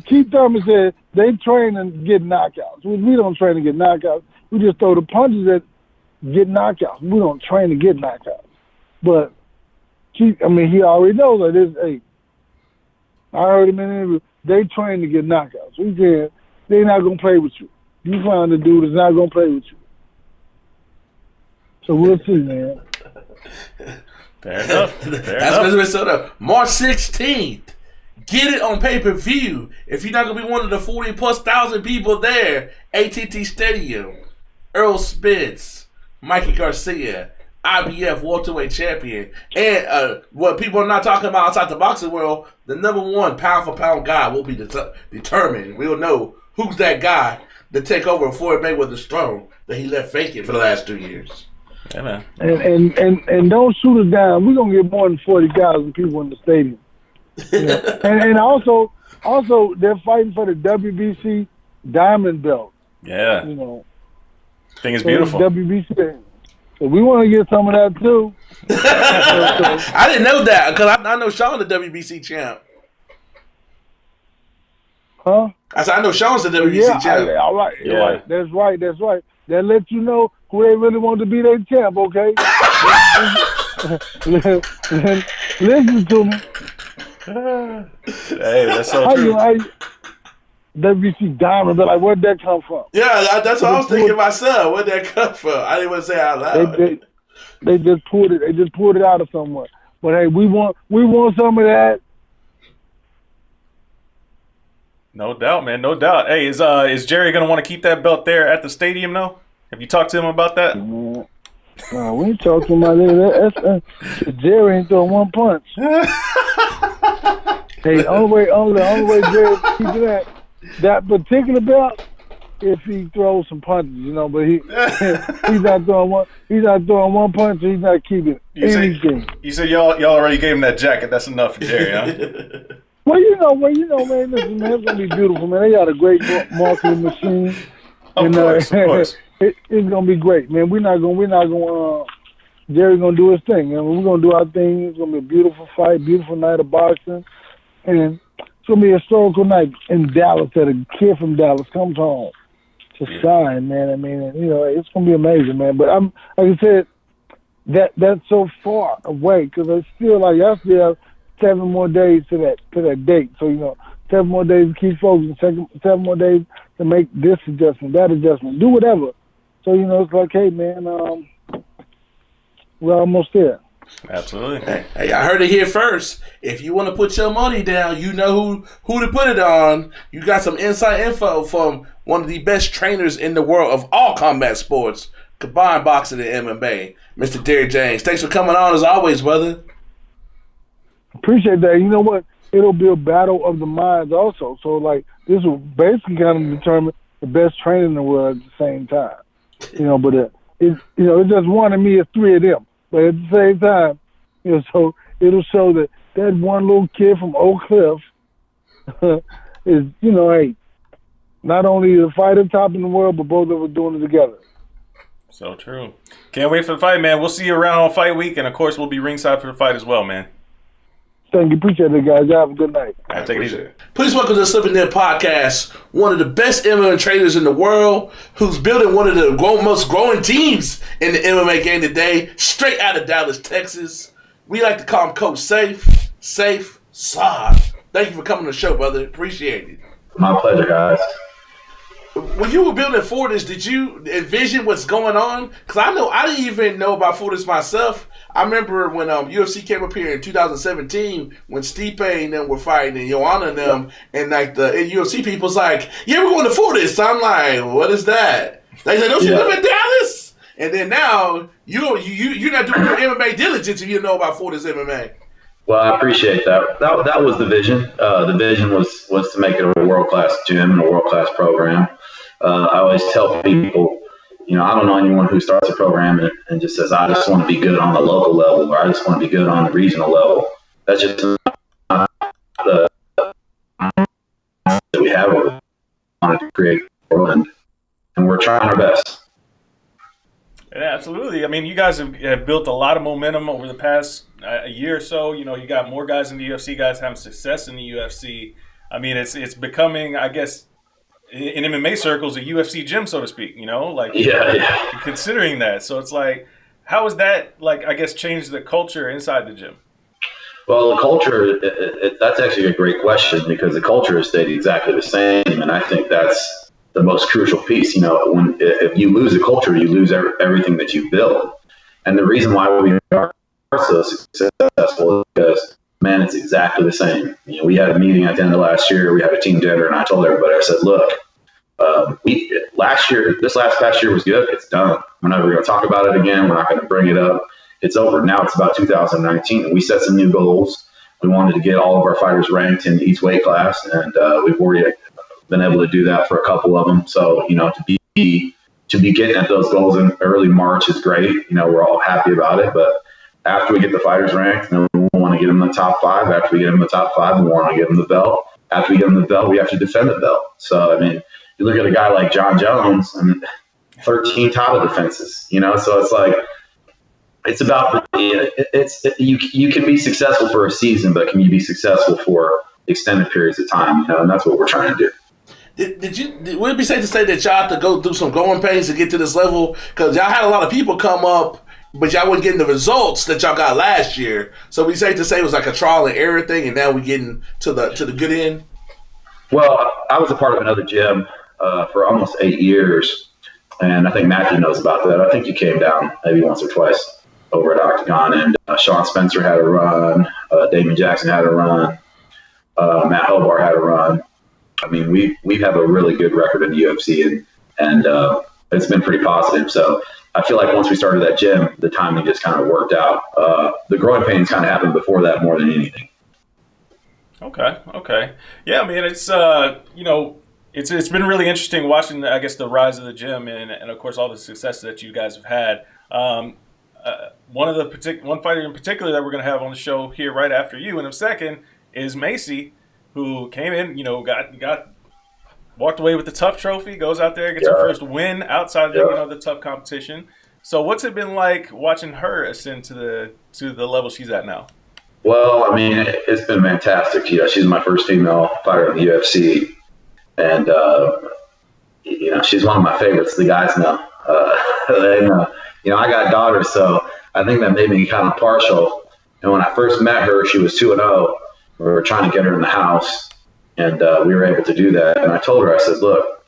Keith Thurman said, they train and get knockouts. We don't train to get knockouts. We just throw the punches that get knockouts. We don't train to get knockouts. But, he already knows that this, hey, I heard him in an interview, they train to get knockouts. We said, they're not going to play with you. You find a dude that's not going to play with you. So we'll see, man. Fair enough. That's Minnesota. March 16th. Get it on pay-per-view. If you're not going to be one of the 40+ thousand people there, AT&T Stadium, Earl Spence, Mikey Garcia, IBF welterweight champion, and what people are not talking about outside the boxing world, the number one pound-for-pound guy will be determined. We'll know who's that guy to take over Floyd Mayweather's throne that he left vacant for the last 2 years. Yeah, man. And don't shoot us down. We're going to get more than 40,000 people in the stadium. and also they're fighting for the WBC diamond belt. Yeah. I think it's beautiful. WBC. So we want to get some of that too. I didn't know that because I know Sean the WBC champ. Huh? I said I know Sean's the WBC champ. All right. Yeah. Right. That's right. That lets you know who they really want to be their champ. Okay. Listen to me. Hey, that's so true. WBC diamond, but like, where'd that come from? Yeah, that's what I was thinking myself. Where'd that come from? I didn't want to say it out loud. They just pulled it. They just pulled it out of somewhere. But hey, we want some of that. No doubt, man. No doubt. Hey, is Jerry gonna want to keep that belt there at the stadium? No. Have you talked to him about that? No, we ain't talking about that. Jerry ain't throwing one punch. Hey, only way Jerry keep that particular belt if he throws some punches, you know. But he's not throwing one. He's not throwing one punch. He's not keeping anything. You said y'all already gave him that jacket. That's enough for Jerry, huh? Well, you know, man. Listen, man, it's gonna be beautiful, man. They got a great marketing machine. Of course. It's gonna be great, man. We're not gonna. Jerry's gonna do his thing, and we're gonna do our thing. It's gonna be a beautiful fight, beautiful night of boxing, and it's gonna be a historical night in Dallas that a kid from Dallas comes home to sign, man. I mean, you know, it's gonna be amazing, man. But I'm, like I said, that's so far away because I still have 7 more days to that date. So, you know, 7 more days to keep focusing, 7 more days to make this adjustment, that adjustment, do whatever. So, you know, it's like, hey, man, we're almost there. Absolutely. Hey, I heard it here first. If you want to put your money down, you know who to put it on. You got some inside info from one of the best trainers in the world of all combat sports, combined boxing and MMA, Mr. Derrick James. Thanks for coming on as always, brother. Appreciate that. You know what? It'll be a battle of the minds also. So, like, this will basically kind of determine the best trainer in the world at the same time. You know, but it's just one of me, it's 3 of them. But at the same time, you know, so it'll show that one little kid from Oak Cliff is, you know, hey, not only the fighter top in the world, but both of us doing it together. So true. Can't wait for the fight, man. We'll see you around on fight week, and of course, we'll be ringside for the fight as well, man. Thank you. Appreciate it, guys. Y'all have a good night. I take it easy. Please welcome to the Slippin' There podcast, one of the best MMA trainers in the world, who's building one of the most growing teams in the MMA game today, straight out of Dallas, Texas. We like to call him Coach Sayif Saud. Thank you for coming to the show, brother. Appreciate it. My pleasure, guys. When you were building Fortis, did you envision what's going on? Because I didn't even know about Fortis myself. I remember when UFC came up here in 2017 when Stipe and them were fighting and Joanna and them, and like the UFC people's like, yeah, we're going to Fortis. So I'm like, what is that? They said, don't you live in Dallas? And then now you're not doing your MMA diligence if you know about Fortis MMA. Well, I appreciate that. That was the vision. The vision was to make it a world-class gym and a world-class program. I always tell people, you know, I don't know anyone who starts a program and just says, I just want to be good on the local level, or I just want to be good on the regional level. That's just not the that we have. We wanted to create and we're trying our best. Yeah, absolutely. I mean, you guys have built a lot of momentum over the past a year or so. You know, you got more guys in the UFC, guys having success in the UFC. I mean, it's becoming, I guess, in MMA circles, a UFC gym, so to speak, you know, like considering that. So it's like, how has that, like, I guess, changed the culture inside the gym? Well, the culture, that's actually a great question because the culture has stayed exactly the same. And I think that's the most crucial piece. You know, if you lose a culture, you lose everything that you build. And the reason why we are so successful is because, man, it's exactly the same. You know, we had a meeting at the end of last year. We had a team dinner, and I told everybody, I said, look, this past year was good. It's done. We're never going to talk about it again. We're not going to bring it up. It's over. Now it's about 2019. And we set some new goals. We wanted to get all of our fighters ranked in each weight class, and we've already been able to do that for a couple of them. So, you know, to be getting at those goals in early March is great. You know, we're all happy about it. But after we get the fighters ranked, then we want to get them in the top 5. After we get them in the top 5, we want to give them the belt. After we get them the belt, we have to defend the belt. So, I mean, you look at a guy like John Jones, I mean, 13 title defenses, you know, so it's like, it's about, you can be successful for a season, but can you be successful for extended periods of time, you know, and that's what we're trying to do. Would it be safe to say that y'all have to go through some growing pains to get to this level? Because y'all had a lot of people come up, but y'all weren't getting the results that y'all got last year. So we safe to say it was like a trial and error thing, and now we're getting to the good end? Well, I was a part of another gym for almost 8 years, and I think Matthew knows about that. I think you came down maybe once or twice. over at Octagon, and Sean Spencer had a run, Damon Jackson had a run, Matt Hobart had a run. I mean, we have a really good record in the UFC, and it's been pretty positive. So I feel like once we started that gym, the timing just kind of worked out. The growing pains kind of happened before that more than anything. Okay. Yeah, I mean, it's it's been really interesting watching, I guess, the rise of the gym and of course all the success that you guys have had. One fighter in particular that we're going to have on the show here right after you in a second is Macy, who came in, walked away with the Tough Trophy, goes out there, gets her first win outside of the Tough competition. So what's it been like watching her ascend to the level she's at now? Well, I mean, it's been fantastic. She's my first female fighter in the UFC, and she's one of my favorites. The guys know. They know. I got daughters, so I think that made me kind of partial. And when I first met her, she was 2-0. We were trying to get her in the house, and we were able to do that. And I told her, I said, look,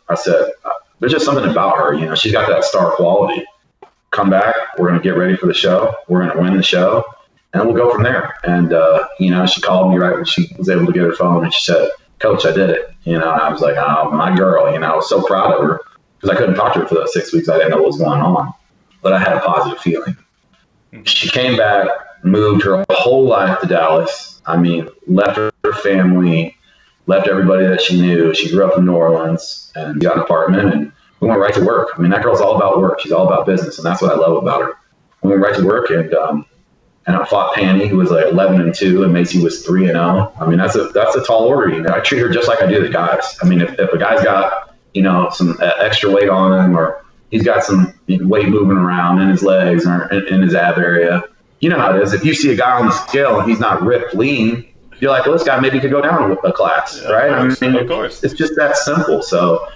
there's just something about her. She's got that star quality. Come back. We're going to get ready for the show. We're going to win the show, and we'll go from there. And, she called me right when she was able to get her phone, and she said, Coach, I did it. And I was like, oh, my girl. I was so proud of her because I couldn't talk to her for those 6 weeks. I didn't know what was going on, but I had a positive feeling. She came back, moved her whole life to Dallas. I mean, left her family, left everybody that she knew. She grew up in New Orleans and got an apartment, and we went right to work. I mean, that girl's all about work. She's all about business, and that's what I love about her. We went right to work, and I fought Panny, who was like 11-2, and Macy was 3-0. I mean, that's a tall order. I treat her just like I do the guys. I mean, if a guy's got some extra weight on him, or he's got some weight moving around in his legs or in his ab area, you know how it is. If you see a guy on the scale and he's not ripped lean, you're like, well, this guy maybe could go down a class, right? Of course. It's just that simple. So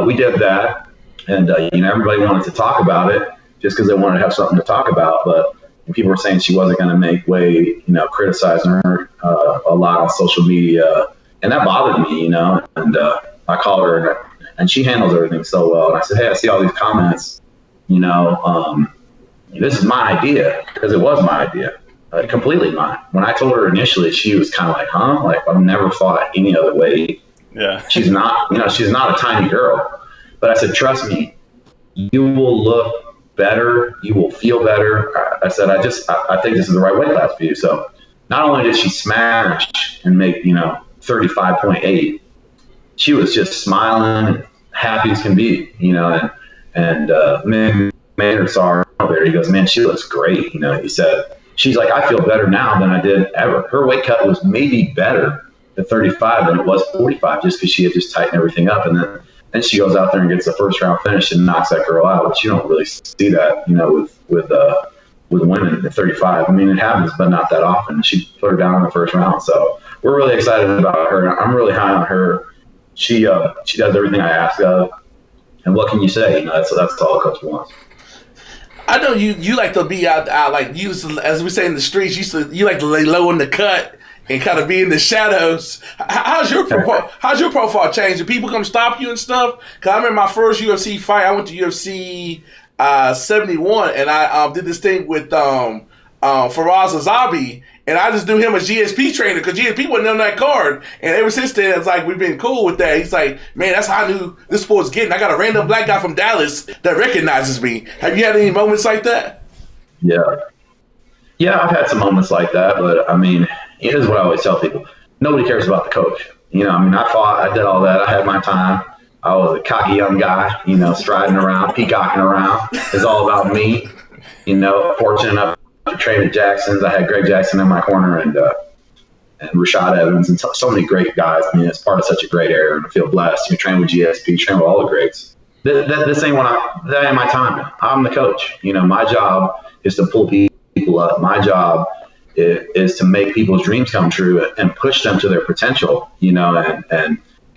we did that, and everybody wanted to talk about it just because they wanted to have something to talk about. But people were saying she wasn't going to make weight, criticizing her a lot on social media, and that bothered me, And I called her, and she handles everything so well. And I said, hey, I see all these comments, this is my idea, because it was my idea, completely mine. When I told her initially, she was kind of like, huh? Like, I've never fought any other way. Yeah. She's not a tiny girl. But I said, trust me, you will look better. You will feel better. I said, I think this is the right weight class for you. So not only did she smash and make, 35.8, she was just smiling and happy as can be, and Maynard saw her there. He goes, man, she looks great. He said, she's like, I feel better now than I did ever. Her weight cut was maybe better at 35 than it was 45, just because she had just tightened everything up. And then she goes out there and gets the first round finish and knocks that girl out. But you don't really see that, with women at 35. I mean, it happens, but not that often. She put her down in the first round. So we're really excited about her. I'm really high on her. She does everything I ask of. And what can you say? That's all a coach wants. I know you like to be out like you, as we say in the streets. You like to lay low in the cut and kind of be in the shadows. How's your profile changed? Do people come stop you and stuff? Because I remember my first UFC fight. I went to UFC 71, and I did this thing with Faraz Azabi, and I just knew him as GSP trainer because GSP wasn't on that card. And ever since then, it's like we've been cool with that. He's like, man, that's how I knew this sport's getting. I got a random black guy from Dallas that recognizes me. Have you had any moments like that? Yeah, I've had some moments like that, but I mean, here's what I always tell people: nobody cares about the coach. I fought, I did all that, I had my time. I was a cocky young guy, striding around, peacocking around. It's all about me. Fortunate enough to train at Jackson's. I had Greg Jackson in my corner and Rashad Evans and so many great guys. I mean, it's part of such a great era, and I feel blessed. Train with GSP, train with all the greats. This ain't that ain't my time. I'm the coach. My job is to pull people up. My job is to make people's dreams come true and push them to their potential.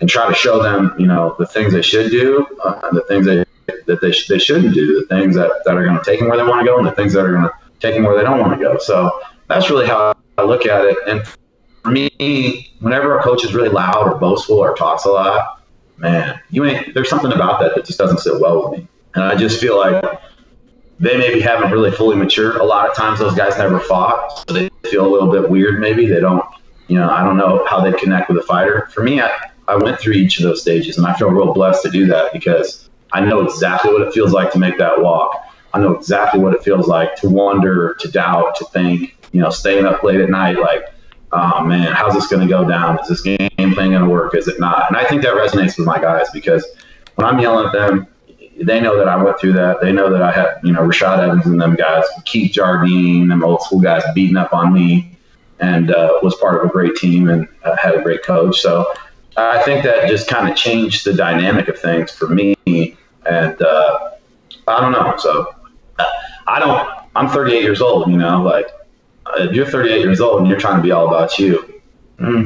And try to show them, the things they should do, and the things that they shouldn't do, the things that are going to take them where they want to go, and the things that are going to take them where they don't want to go. So that's really how I look at it. And for me, whenever a coach is really loud or boastful or talks a lot, man, there's something about that just doesn't sit well with me. And I just feel like they maybe haven't really fully matured. A lot of times those guys never fought, so they feel a little bit weird maybe. They don't, I don't know how they connect with a fighter. For me, I went through each of those stages, and I feel real blessed to do that because I know exactly what it feels like to make that walk. I know exactly what it feels like to wonder, to doubt, to think, staying up late at night like, oh, man, how's this going to go down? Is this game plan going to work? Is it not? And I think that resonates with my guys because when I'm yelling at them, they know that I went through that. They know that I had, Rashad Evans and them guys, Keith Jardine, them old school guys beating up on me and was part of a great team and had a great coach. So I think that just kind of changed the dynamic of things for me. And I don't know. So I'm 38 years old, like if you're 38 years old and you're trying to be all about you,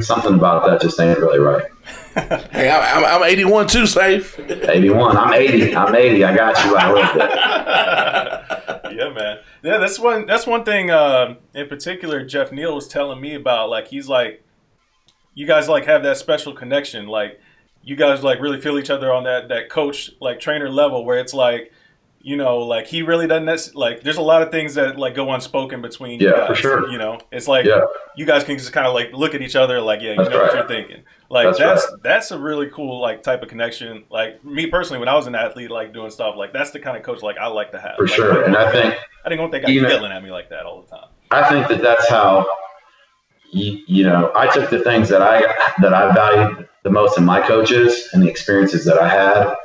something about that just ain't really right. Hey, I'm 81 too, Sayif. 81. I'm 80. I got you. I lived it. Yeah, man. Yeah, that's one thing in particular Jeff Neal was telling me about. Like, he's like, you guys like have that special connection. Like, you guys like really feel each other on that coach like trainer level where it's like, like he really doesn't like. There's a lot of things that like go unspoken between you guys. For sure. It's like you guys can just kind of like look at each other like, yeah, That's know right. what you're thinking. Like That's that's a really cool like type of connection. Like me personally, when I was an athlete, like doing stuff like that's the kind of coach like I like to have. For like, sure. And I think I didn't want that guy yelling at me like that all the time. I think that's how I took the things that I valued the most in my coaches and the experiences that I had.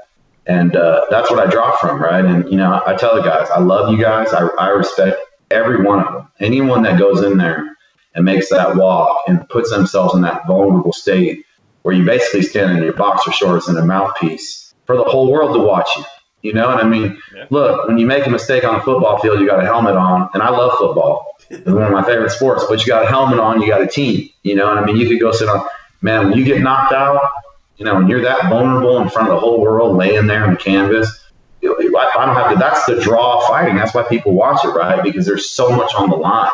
And that's what I draw from, right? And, I tell the guys, I love you guys. I respect every one of them. Anyone that goes in there and makes that walk and puts themselves in that vulnerable state where you basically stand in your boxer shorts and a mouthpiece for the whole world to watch you. You know what I mean? Yeah. Look, when you make a mistake on the football field, you got a helmet on. And I love football. It's one of my favorite sports. But you got a helmet on, you got a team. You know what I mean? You could go sit on – man, when you get knocked out – when you're that vulnerable in front of the whole world, laying there on the canvas, I don't have to. That's the draw of fighting. That's why people watch it, right? Because there's so much on the line.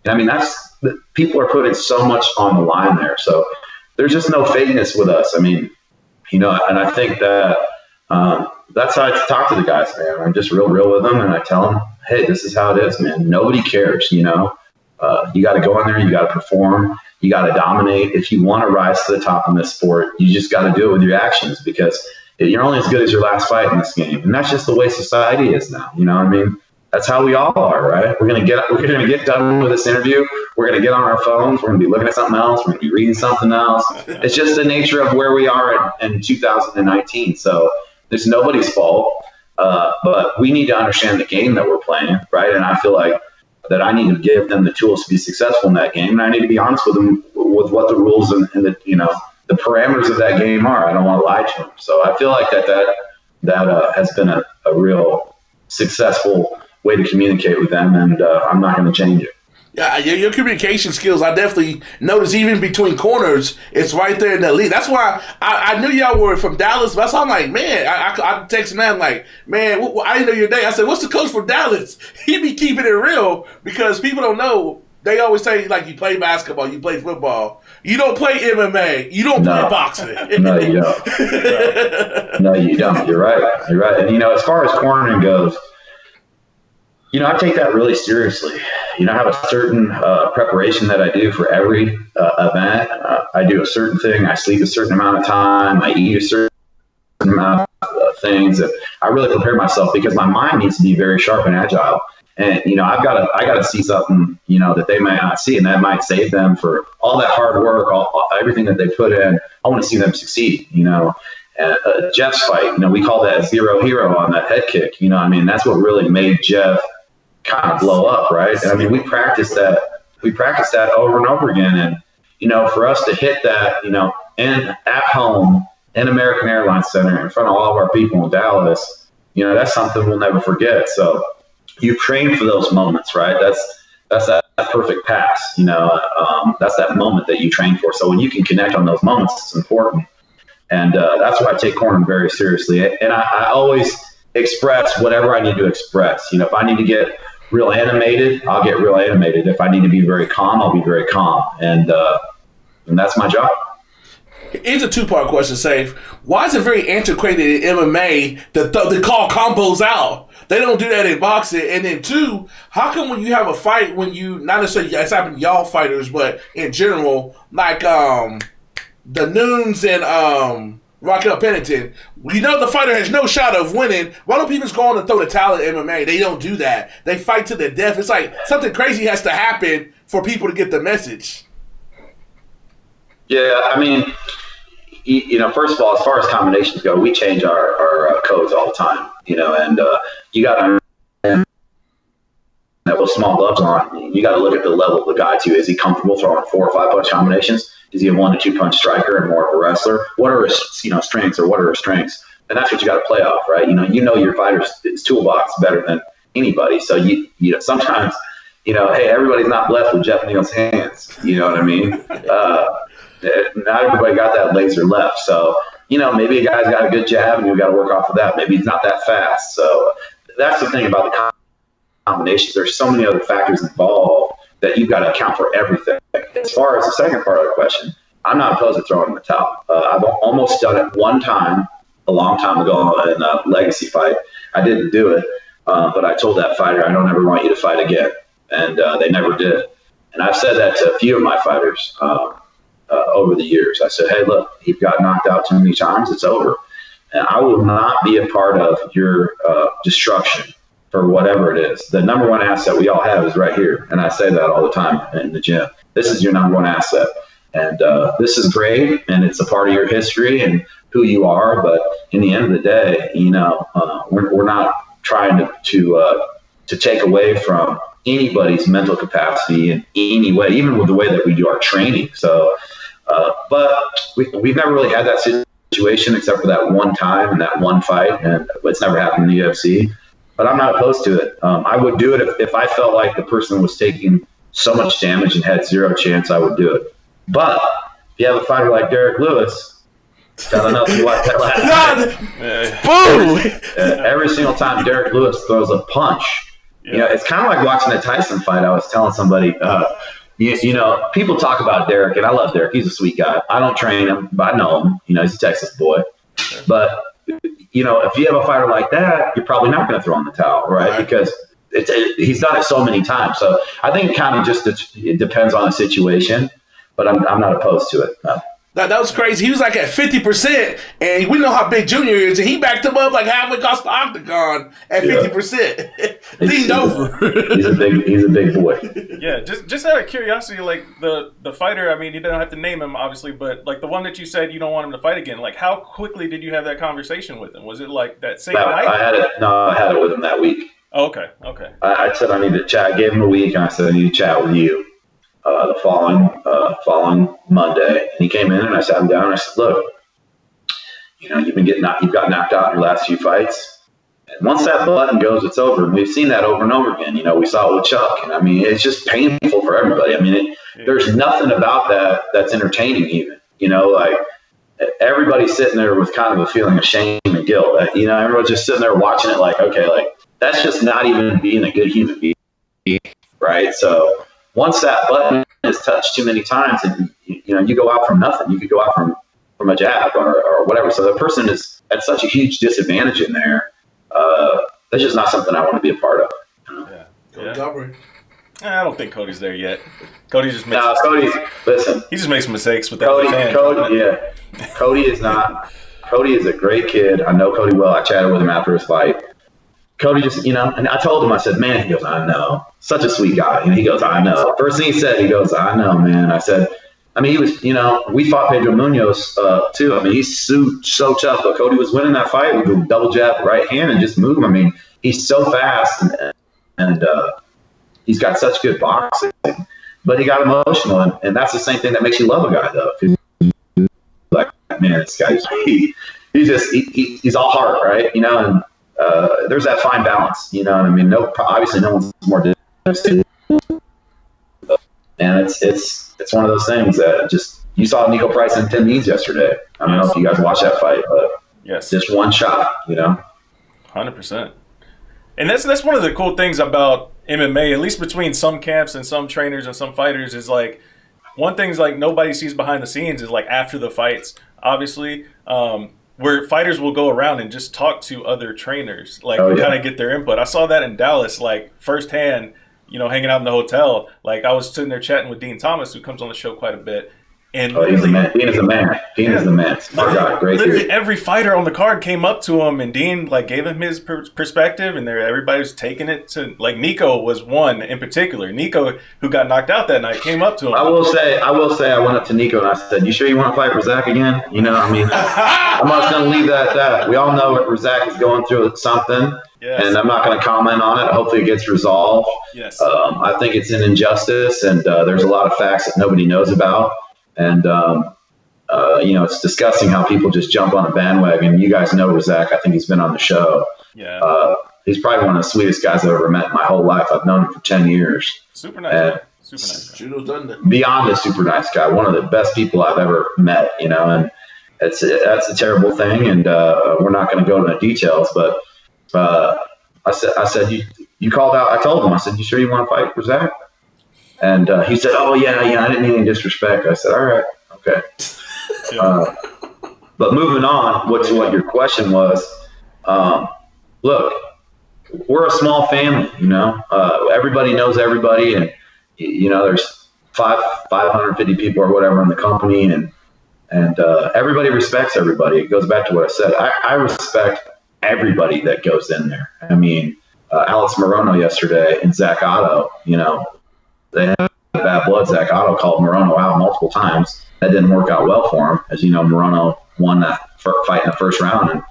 And I mean, people are putting so much on the line there. So there's just no fakeness with us. I mean, and I think that that's how I talk to the guys, man. I'm just real with them, and I tell them, hey, this is how it is, man. Nobody cares, You got to go in there. You got to perform. You got to dominate. If you want to rise to the top in this sport, you just got to do it with your actions because you're only as good as your last fight in this game. And that's just the way society is now. You know what I mean? That's how we all are, right? We're going to get done with this interview. We're going to get on our phones. We're going to be looking at something else. We're going to be reading something else. It's just the nature of where we are in 2019. So it's nobody's fault. But we need to understand the game that we're playing, right? And I feel like that I need to give them the tools to be successful in that game. And I need to be honest with them with what the rules and the parameters of that game are. I don't want to lie to them. So I feel like that has been a real successful way to communicate with them. And I'm not going to change it. Yeah, your communication skills, I definitely noticed even between corners, it's right there in the league. That's why I knew y'all were from Dallas, but I'm like, man, I texted man like, man, I didn't know your name. I said, what's the coach for Dallas? He be keeping it real because people don't know. They always say, like, you play basketball, you play football. You don't play MMA. You don't play boxing. No, you don't. No, you don't. You're right. You're right. And, as far as cornering goes, I take that really seriously. I have a certain preparation that I do for every event. I do a certain thing. I sleep a certain amount of time. I eat a certain amount of things. And I really prepare myself because my mind needs to be very sharp and agile. And, I got to see something, that they might not see, and that might save them for all that hard work, everything that they put in. I want to see them succeed, And Jeff's fight, we call that zero hero on that head kick. That's what really made Jeff kind of blow up, right? I mean, we practiced that over and over again. And, for us to hit that, at home in American Airlines Center in front of all of our people in Dallas, that's something we'll never forget. So you train for those moments, right? That's that perfect pass, that's that moment that you train for. So when you can connect on those moments, it's important. And that's why I take cornering very seriously. And I always express whatever I need to express. If I need to get real animated, I'll get real animated. If I need to be very calm, I'll be very calm. And that's my job. Here's a two-part question, Sayif. Why is it very antiquated in MMA to call combos out? They don't do that in boxing. And then two, how come when you have a fight, when you, not necessarily it's happened to y'all fighters, but in general, like the Nunes and Raquel Pennington, we know the fighter has no shot of winning. Why don't people just go on and throw the towel in MMA? They don't do that. They fight to the death. It's like something crazy has to happen for people to get the message. Yeah, I mean, first of all, as far as combinations go, we change our codes all the time, and you got to that with small gloves on, you got to look at the level of the guy too. Is he comfortable throwing 4 or 5 punch combinations? Is he a 1 to 2 punch striker and more of a wrestler? What are his strengths, or what are his strengths? And that's what you got to play off, right? Your fighter's toolbox better than anybody. So you sometimes hey, everybody's not blessed with Jeff Neal's hands. You know what I mean? Not everybody got that laser left. So maybe a guy's got a good jab and you got to work off of that. Maybe he's not that fast. So that's the thing about the combinations. There's so many other factors involved that you've got to account for everything. As far as the second part of the question, I'm not opposed to throwing in the towel. I've almost done it one time, a long time ago in a legacy fight. I didn't do it, but I told that fighter, I don't ever want you to fight again. And they never did. And I've said that to a few of my fighters over the years. I said, hey, look, you've got knocked out too many times. It's over. And I will not be a part of your destruction for whatever it is. The number one asset we all have is right here. And I say that all the time in the gym. This is your number one asset. And this is great. And it's a part of your history and who you are. But in the end of the day, we're not trying to take away from anybody's mental capacity in any way, even with the way that we do our training. So, but we've never really had that situation except for that one time and that one fight. And it's never happened in the UFC. But I'm not opposed to it. I would do it if I felt like the person was taking so much damage and had zero chance. I would do it. But if you have a fighter like Derrick Lewis, I don't know if you watched that last night. Boom! Every single time Derrick Lewis throws a punch, it's kind of like watching a Tyson fight. I was telling somebody, people talk about Derrick, and I love Derrick. He's a sweet guy. I don't train him, but I know him. He's a Texas boy. But if you have a fighter like that, you're probably not going to throw in the towel, right? Because he's done it so many times. So I think it kind of it depends on the situation, but I'm not opposed to it. No. That was crazy. He was like at 50%, and we know how big Junior is, and he backed him up like halfway across the octagon at 50%. Leaned over. He's a big boy. Yeah, just out of curiosity, like the fighter, I mean, you don't have to name him, obviously, but like the one that you said you don't want him to fight again, like how quickly did you have that conversation with him? Was it like that same night? I had it with him that week. Oh, okay. I said I need to chat. I gave him a week, and I said I need to chat with you. The following Monday, and he came in and I sat him down and I said, look, you've got knocked out in your last few fights. And once that button goes, it's over. And we've seen that over and over again. We saw it with Chuck. And I mean, it's just painful for everybody. I mean, there's nothing about that that's entertaining even, like everybody's sitting there with kind of a feeling of shame and guilt. Everyone's just sitting there watching it like, okay, like that's just not even being a good human being. Right. So, once that button is touched too many times, and you go out from nothing. You could go out from a jab or whatever. So the person is at such a huge disadvantage in there. That's just not something I want to be a part of. Yeah. I don't think Cody's there yet. Cody just makes listen. He just makes mistakes with that. Cody is not. Cody is a great kid. I know Cody well. I chatted with him after his fight. Cody just, and I told him, I said, man, he goes, I know. Such a sweet guy. And he goes, I know. First thing he said, he goes, I know, man. I said, he was, we fought Pedro Munoz, too. I mean, he's so tough. But Cody was winning that fight with a double jab right hand and just move. I mean, he's so fast and he's got such good boxing. But he got emotional. And that's the same thing that makes you love a guy, though. Like, man, this guy, he's all heart, right? And there's that fine balance, what I mean? Obviously, no one's more devastated, and it's one of those things that just you saw Nico Price and Tim Means yesterday. I don't know if you guys watched that fight, but yes, just one shot, 100%. And that's one of the cool things about MMA, at least between some camps and some trainers and some fighters, is like one thing's like nobody sees behind the scenes is like after the fights, obviously, where fighters will go around and just talk to other trainers, like kind of get their input. I saw that in Dallas, like firsthand, you know, hanging out in the hotel. Like I was sitting there chatting with Dean Thomas, who comes on the show quite a bit. And he's the man. Dean is the man. Dean is the man. Smart guy. Great literally dude. every fighter on the card came up to him, and Dean like gave him his perspective, and everybody was taking it to like Nico was one in particular. Nico, who got knocked out that night, came up to him. I will say, I went up to Nico and I said, "You sure you want to fight Razak again?" You know, I mean, I'm not going to leave that at that. We all know what Razak is going through something, and I'm not going to comment on it. Hopefully, it gets resolved. Yes. I think it's an injustice, and there's a lot of facts that nobody knows about, and you know, it's disgusting how people just jump on a bandwagon. You guys know Razak. I think he's been on the show. Yeah. He's probably one of the sweetest guys I've ever met in my whole life. I've known him for 10 years. Super nice guy. Super nice guy. Judo done that. Beyond a super nice guy. One of the best people I've ever met, you know, and that's a terrible thing. And we're not going to go into the details, but I said, you called out. I told him, I said, "You sure you want to fight Razak?" And he said, "Oh, yeah, I didn't mean any disrespect." I said, "All right, okay." But moving on, what your question was, look, we're a small family, you know. Everybody knows everybody, and you know, there's 550 people or whatever in the company, and everybody respects everybody. It goes back to what I said. I respect everybody that goes in there. I mean, Alex Morono yesterday and Zach Otto, you know, they had bad blood. Zach Otto called Morono out multiple times. That didn't work out well for him. As you know, Morono won that fight in the first round, and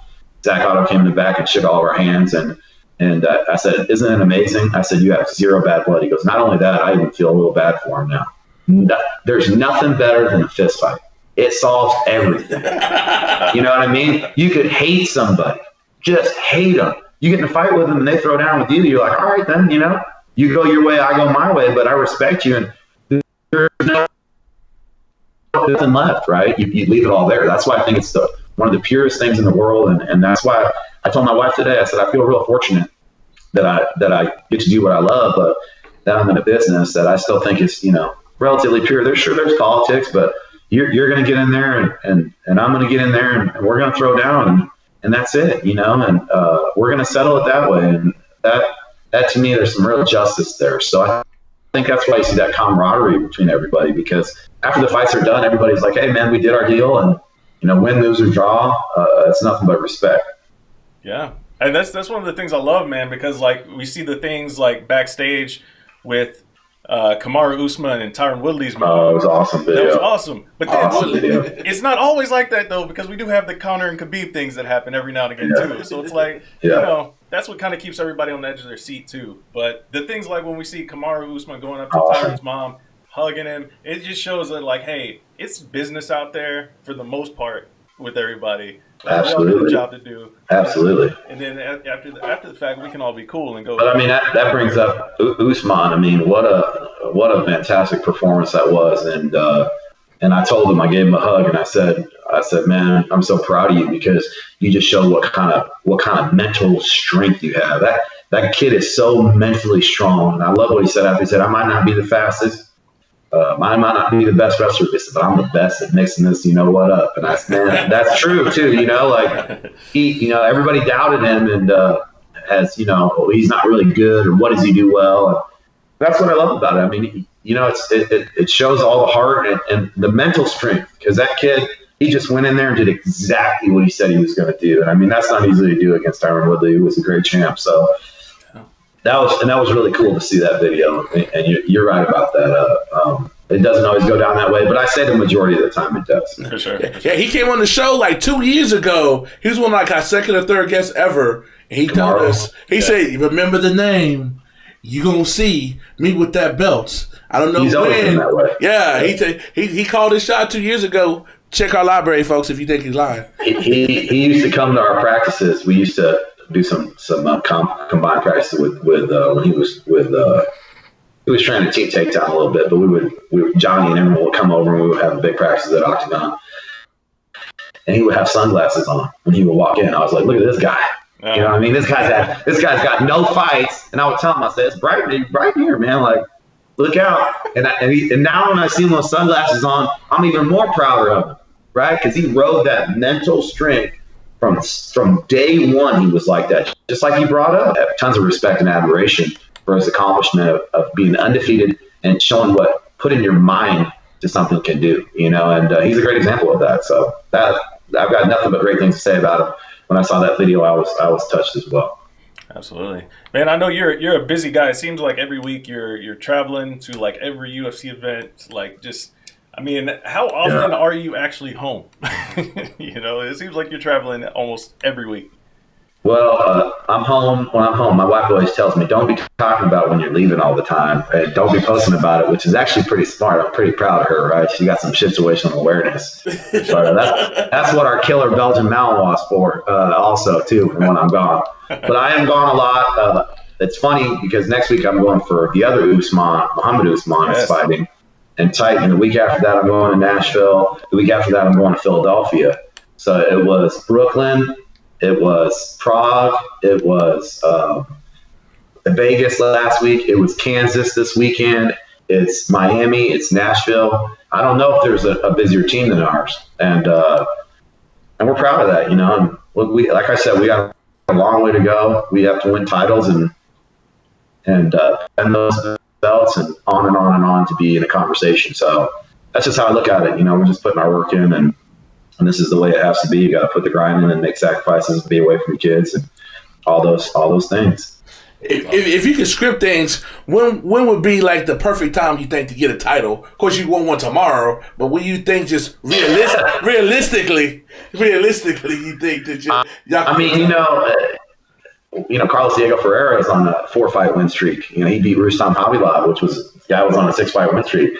Zach Otto came in the back and shook all of our hands. And I said, "Isn't it amazing?" I said, "You have zero bad blood." He goes, "Not only that, I even feel a little bad for him now." There's nothing better than a fist fight. It solves everything. You know what I mean? You could hate somebody, just hate them. You get in a fight with them and they throw down with you. You're like, "All right, then, you know, you go your way, I go my way, but I respect you." And there's nothing left, right? You leave it all there. That's why I think it's one of the purest things in the world, and that's why I told my wife today. I said, I feel real fortunate that I get to do what I love, but that I'm in a business that I still think is, you know, relatively pure. There's politics, but you're going to get in there, and I'm going to get in there, and we're going to throw down, and that's it, you know, and we're going to settle it that way, and that to me, there's some real justice there. So I think that's why you see that camaraderie between everybody, because after the fights are done, everybody's like, "Hey, man, we did our deal," and you know, win, lose, or draw, it's nothing but respect. Yeah, and that's one of the things I love, man, because like we see the things like backstage with Kamaru Usman and Tyron Woodley's movie. Oh, it was awesome video. That was awesome. But then, it's not always like that though, because we do have the Conor and Khabib things that happen every now and again too. So it's like, you know, that's what kind of keeps everybody on the edge of their seat too. But the things like when we see Kamaru Usman going up to Tyron's mom, hugging him, it just shows that like, hey, it's business out there for the most part with everybody. Like, absolutely. We all have a job to do. Absolutely. And then after the fact, we can all be cool and go. But I mean, that brings up Usman. I mean, what a fantastic performance that was. And I told him, I gave him a hug, and I said, "Man, I'm so proud of you, because you just showed what kind of mental strength you have. That kid is so mentally strong." And I love what he said after. He said, "I might not be the fastest. I might not be the best wrestler, but I'm the best at mixing this. You know what up?" And I said, "Man, that's true too. You know, like everybody doubted him, and as you know, he's not really good, or what does he do well?" And that's what I love about it. I mean, you know, it shows all the heart and the mental strength, because that kid, he just went in there and did exactly what he said he was going to do. And I mean, that's not easy to do against Tyron Woodley, who was a great champ. So that was really cool to see that video. And you're right about that. It doesn't always go down that way, but I say the majority of the time it does. For sure. Yeah, he came on the show like 2 years ago. He was one of like our second or third guest ever. And he told us, he said, "Remember the name. You gonna see me with that belt." I don't know He's always been that way. Yeah, he called his shot 2 years ago. Check our library, folks, if you think he's lying. He used to come to our practices. We used to do some combined practices with when he was with he was trying to team takedown a little bit, but Johnny and everyone would come over and we would have big practices at Octagon, and he would have sunglasses on when he would walk in. I was like, "Look at this guy." You know what I mean? This guy's got no fights. And I would tell him, I said, "It's bright here, man. Like, Look out. And now when I see him with sunglasses on, I'm even more prouder of him, right? Because he rode that mental strength from day one. He was like that, just like he brought up. I have tons of respect and admiration for his accomplishment of being undefeated and showing what putting your mind to something can do, and he's a great example of that. So that I've got nothing but great things to say about him. When I saw that video, I was touched as well. Absolutely, man. I know you're a busy guy. It seems like every week you're traveling to like every UFC event. Like, just, I mean, how often are you actually home? It seems like you're traveling almost every week. Well, I'm home when I'm home. My wife always tells me, don't be talking about when you're leaving all the time. And don't be posting about it, which is actually pretty smart. I'm pretty proud of her, right? She got some situational awareness. So that's what our killer Belgian Malinois for also, too, when I'm gone. But I am gone a lot. It's funny because next week I'm going for the other Usman, Muhammad Usman is fighting in Titan. The week after that I'm going to Nashville. The week after that I'm going to Philadelphia. So it was Brooklyn. It was Prague. It was Vegas last week. It was Kansas this weekend. It's Miami. It's Nashville. I don't know if there's a busier team than ours, and we're proud of that. And we, like I said, we got a long way to go. We have to win titles and those belts and on and on and on to be in a conversation. So that's just how I look at it. We're just putting our work in and this is the way it has to be. You got to put the grind in and make sacrifices, be away from your kids, and all those things. If you could script things, when would be like the perfect time you think to get a title? Of course, you want one tomorrow, but when you think just realistically, you think that Carlos Diego Ferreira is on a 4-fight win streak. He beat Rustam Habilov, which was the guy was on a 6-fight win streak.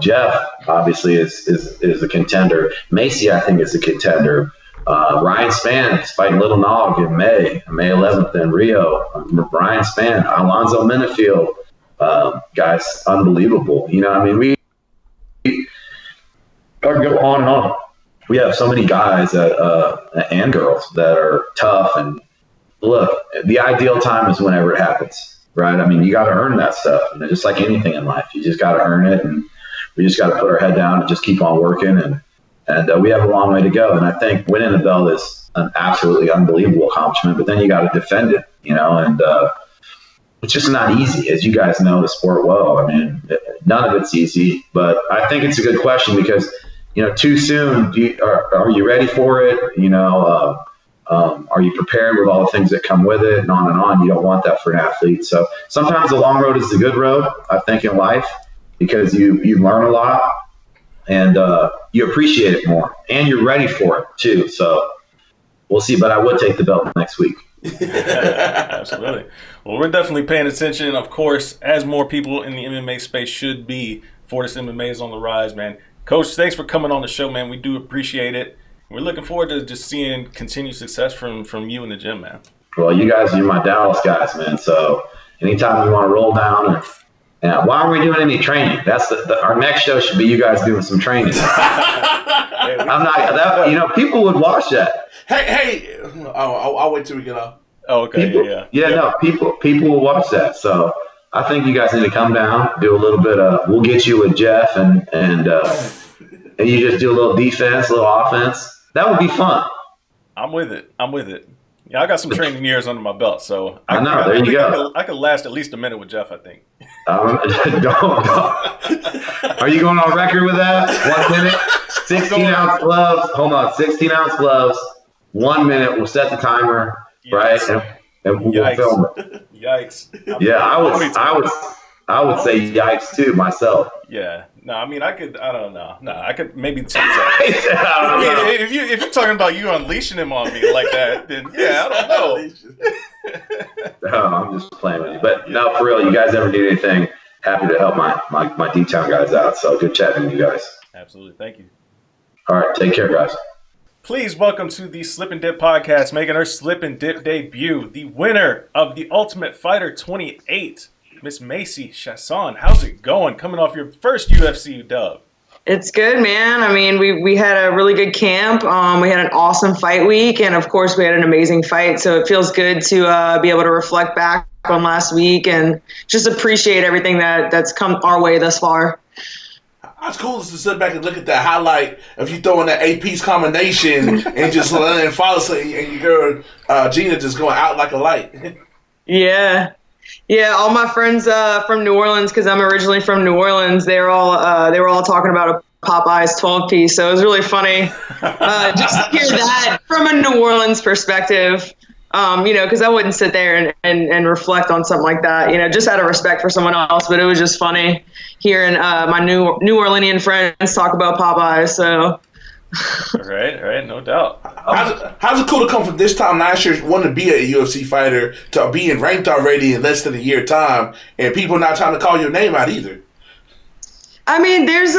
Jeff obviously is a contender. Macy, I think, is a contender. Ryan Spann is fighting Little Nog in May 11th in Rio. Ryan Spann, Alonzo Minifield, guys, unbelievable. We can go on and on. We have so many guys and girls that are tough. And look, the ideal time is whenever it happens. Right. You got to earn that stuff. Just like anything in life, you just got to earn it. And we just got to put our head down and just keep on working. And we have a long way to go. And I think winning the belt is an absolutely unbelievable accomplishment. But then you got to defend it, and it's just not easy. As you guys know the sport well. None of it's easy. But I think it's a good question because, too soon, are you ready for it? Are you prepared with all the things that come with it and on and on? You don't want that for an athlete. So sometimes the long road is the good road, I think, in life because you learn a lot and you appreciate it more and you're ready for it too. So we'll see, but I would take the belt next week. Absolutely. Well, we're definitely paying attention, of course, as more people in the MMA space should be. Fortis MMA is on the rise, man. Coach, thanks for coming on the show, man. We do appreciate it. We're looking forward to just seeing continued success from you in the gym, man. Well, you guys are my Dallas guys, man. So anytime you want to roll down, and why aren't we doing any training? That's our next show should be you guys doing some training. I'm not that. People would watch that. Hey. I'll wait till we get off. Oh, okay. No, people will watch that. So I think you guys need to come down, do a little bit of. We'll get you with Jeff and you just do a little defense, a little offense. That would be fun. I'm with it. Yeah, I got some training years under my belt, so I know. There you go. I could last at least a minute with Jeff, I think. Don't. Are you going on record with that? 1 minute, 16-ounce gloves. Hold on, 16-ounce gloves. 1 minute. We'll set the timer, right? And we'll film it. Yikes. I would say yikes too myself. Yeah. No, I could. I don't know. No, I could maybe 10 seconds. If you're talking about you unleashing him on me like that, then yeah, I don't know. No, I'm just playing with you. But no, for real, you guys ever need anything, happy to help my D-Town guys out. So good chatting with you guys. Absolutely. Thank you. All right. Take care, guys. Please welcome to the Slip and Dip podcast, making her Slip and Dip debut, the winner of the Ultimate Fighter 28, Miss Macy Chiasson. How's it going? Coming off your first UFC dub. It's good, man. We had a really good camp. We had an awesome fight week, and of course, we had an amazing fight. So it feels good to be able to reflect back on last week and just appreciate everything that's come our way thus far. It's cool to sit back and look at that highlight of you throwing that 8-piece combination and just letting it follow, and your girl Gina just going out like a light. Yeah. All my friends from New Orleans, because I'm originally from New Orleans, they were all talking about a Popeyes 12-piece, so it was really funny just to hear that from a New Orleans perspective. Because I wouldn't sit there and reflect on something like that, just out of respect for someone else. But it was just funny hearing my New Orleanian friends talk about Popeyes. So, right, no doubt. How's it cool to come from this time last year, wanting to be a UFC fighter, to being ranked already in less than a year time, and people not trying to call your name out either? I mean, there's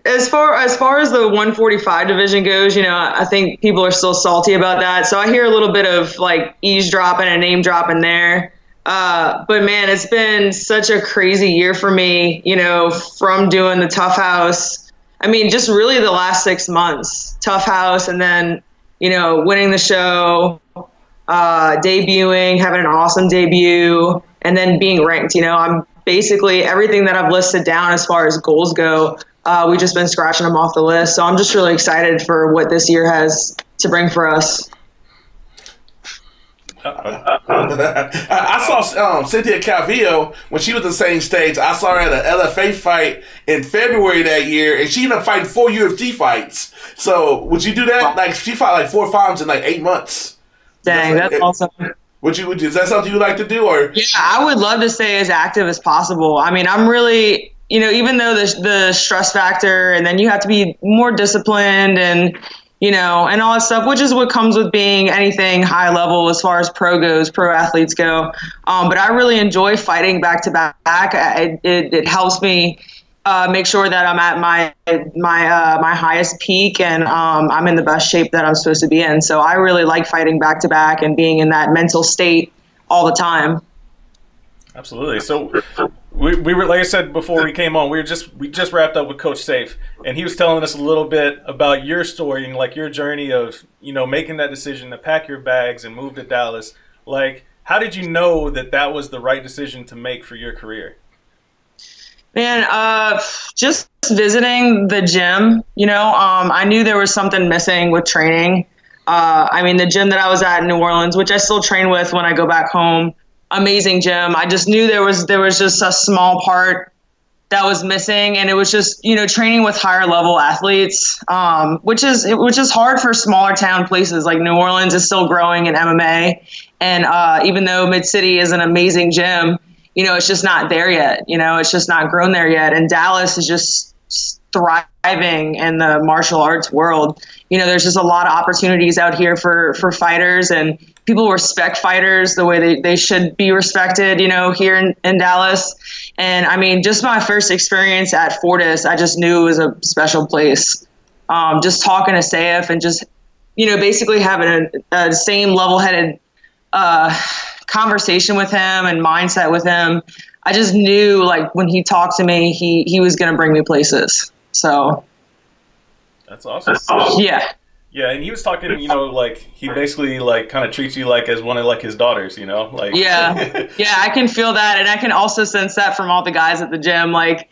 as far as the 145 division goes, I think people are still salty about that. So I hear a little bit of like eavesdropping and name dropping there. But man, it's been such a crazy year for me, from doing the Tough House. I mean, just really the last 6 months, Tough House, and then, winning the show, debuting, having an awesome debut, and then being ranked. I'm basically everything that I've listed down as far as goals go. We've just been scratching them off the list. So I'm just really excited for what this year has to bring for us. I saw Cynthia Calvillo when she was the same stage. I saw her at an LFA fight in February that year, and she ended up fighting 4 UFC fights. So would you do that? Like, she fought like 4 times in like 8 months. Dang, that's awesome. Is that something you would like to do? Or yeah, I would love to stay as active as possible. I mean, I'm really, even though the stress factor, and then you have to be more disciplined and, and all that stuff, which is what comes with being anything high level as far as pro athletes go. But I really enjoy fighting back to back. It helps me make sure that I'm at my highest peak, and I'm in the best shape that I'm supposed to be in. So I really like fighting back to back and being in that mental state all the time. Absolutely. So we were, like I said before we came on, we just wrapped up with Coach Sayif, and he was telling us a little bit about your story and like your journey of making that decision to pack your bags and move to Dallas. Like, how did you know that was the right decision to make for your career? Man, just visiting the gym, I knew there was something missing with training. I mean, the gym that I was at in New Orleans, which I still train with when I go back home, amazing gym. I just knew there was just a small part that was missing, and it was just, training with higher level athletes, which is hard for smaller town places. Like New Orleans is still growing in MMA, and even though Mid-City is an amazing gym, it's just not there yet. It's just not grown there yet. And Dallas is just thriving in the martial arts world. There's just a lot of opportunities out here for fighters, and people respect fighters the way they should be respected, here in Dallas. And I mean, just my first experience at Fortis, I just knew it was a special place. Just talking to Sayif and just, basically having a same level-headed conversation with him and mindset with him. I just knew, like, when he talked to me, he was going to bring me places. So that's awesome. Yeah. Yeah, and he was talking, like, he basically, like, kind of treats you like as one of, like, his daughters, like. Yeah, I can feel that, and I can also sense that from all the guys at the gym, like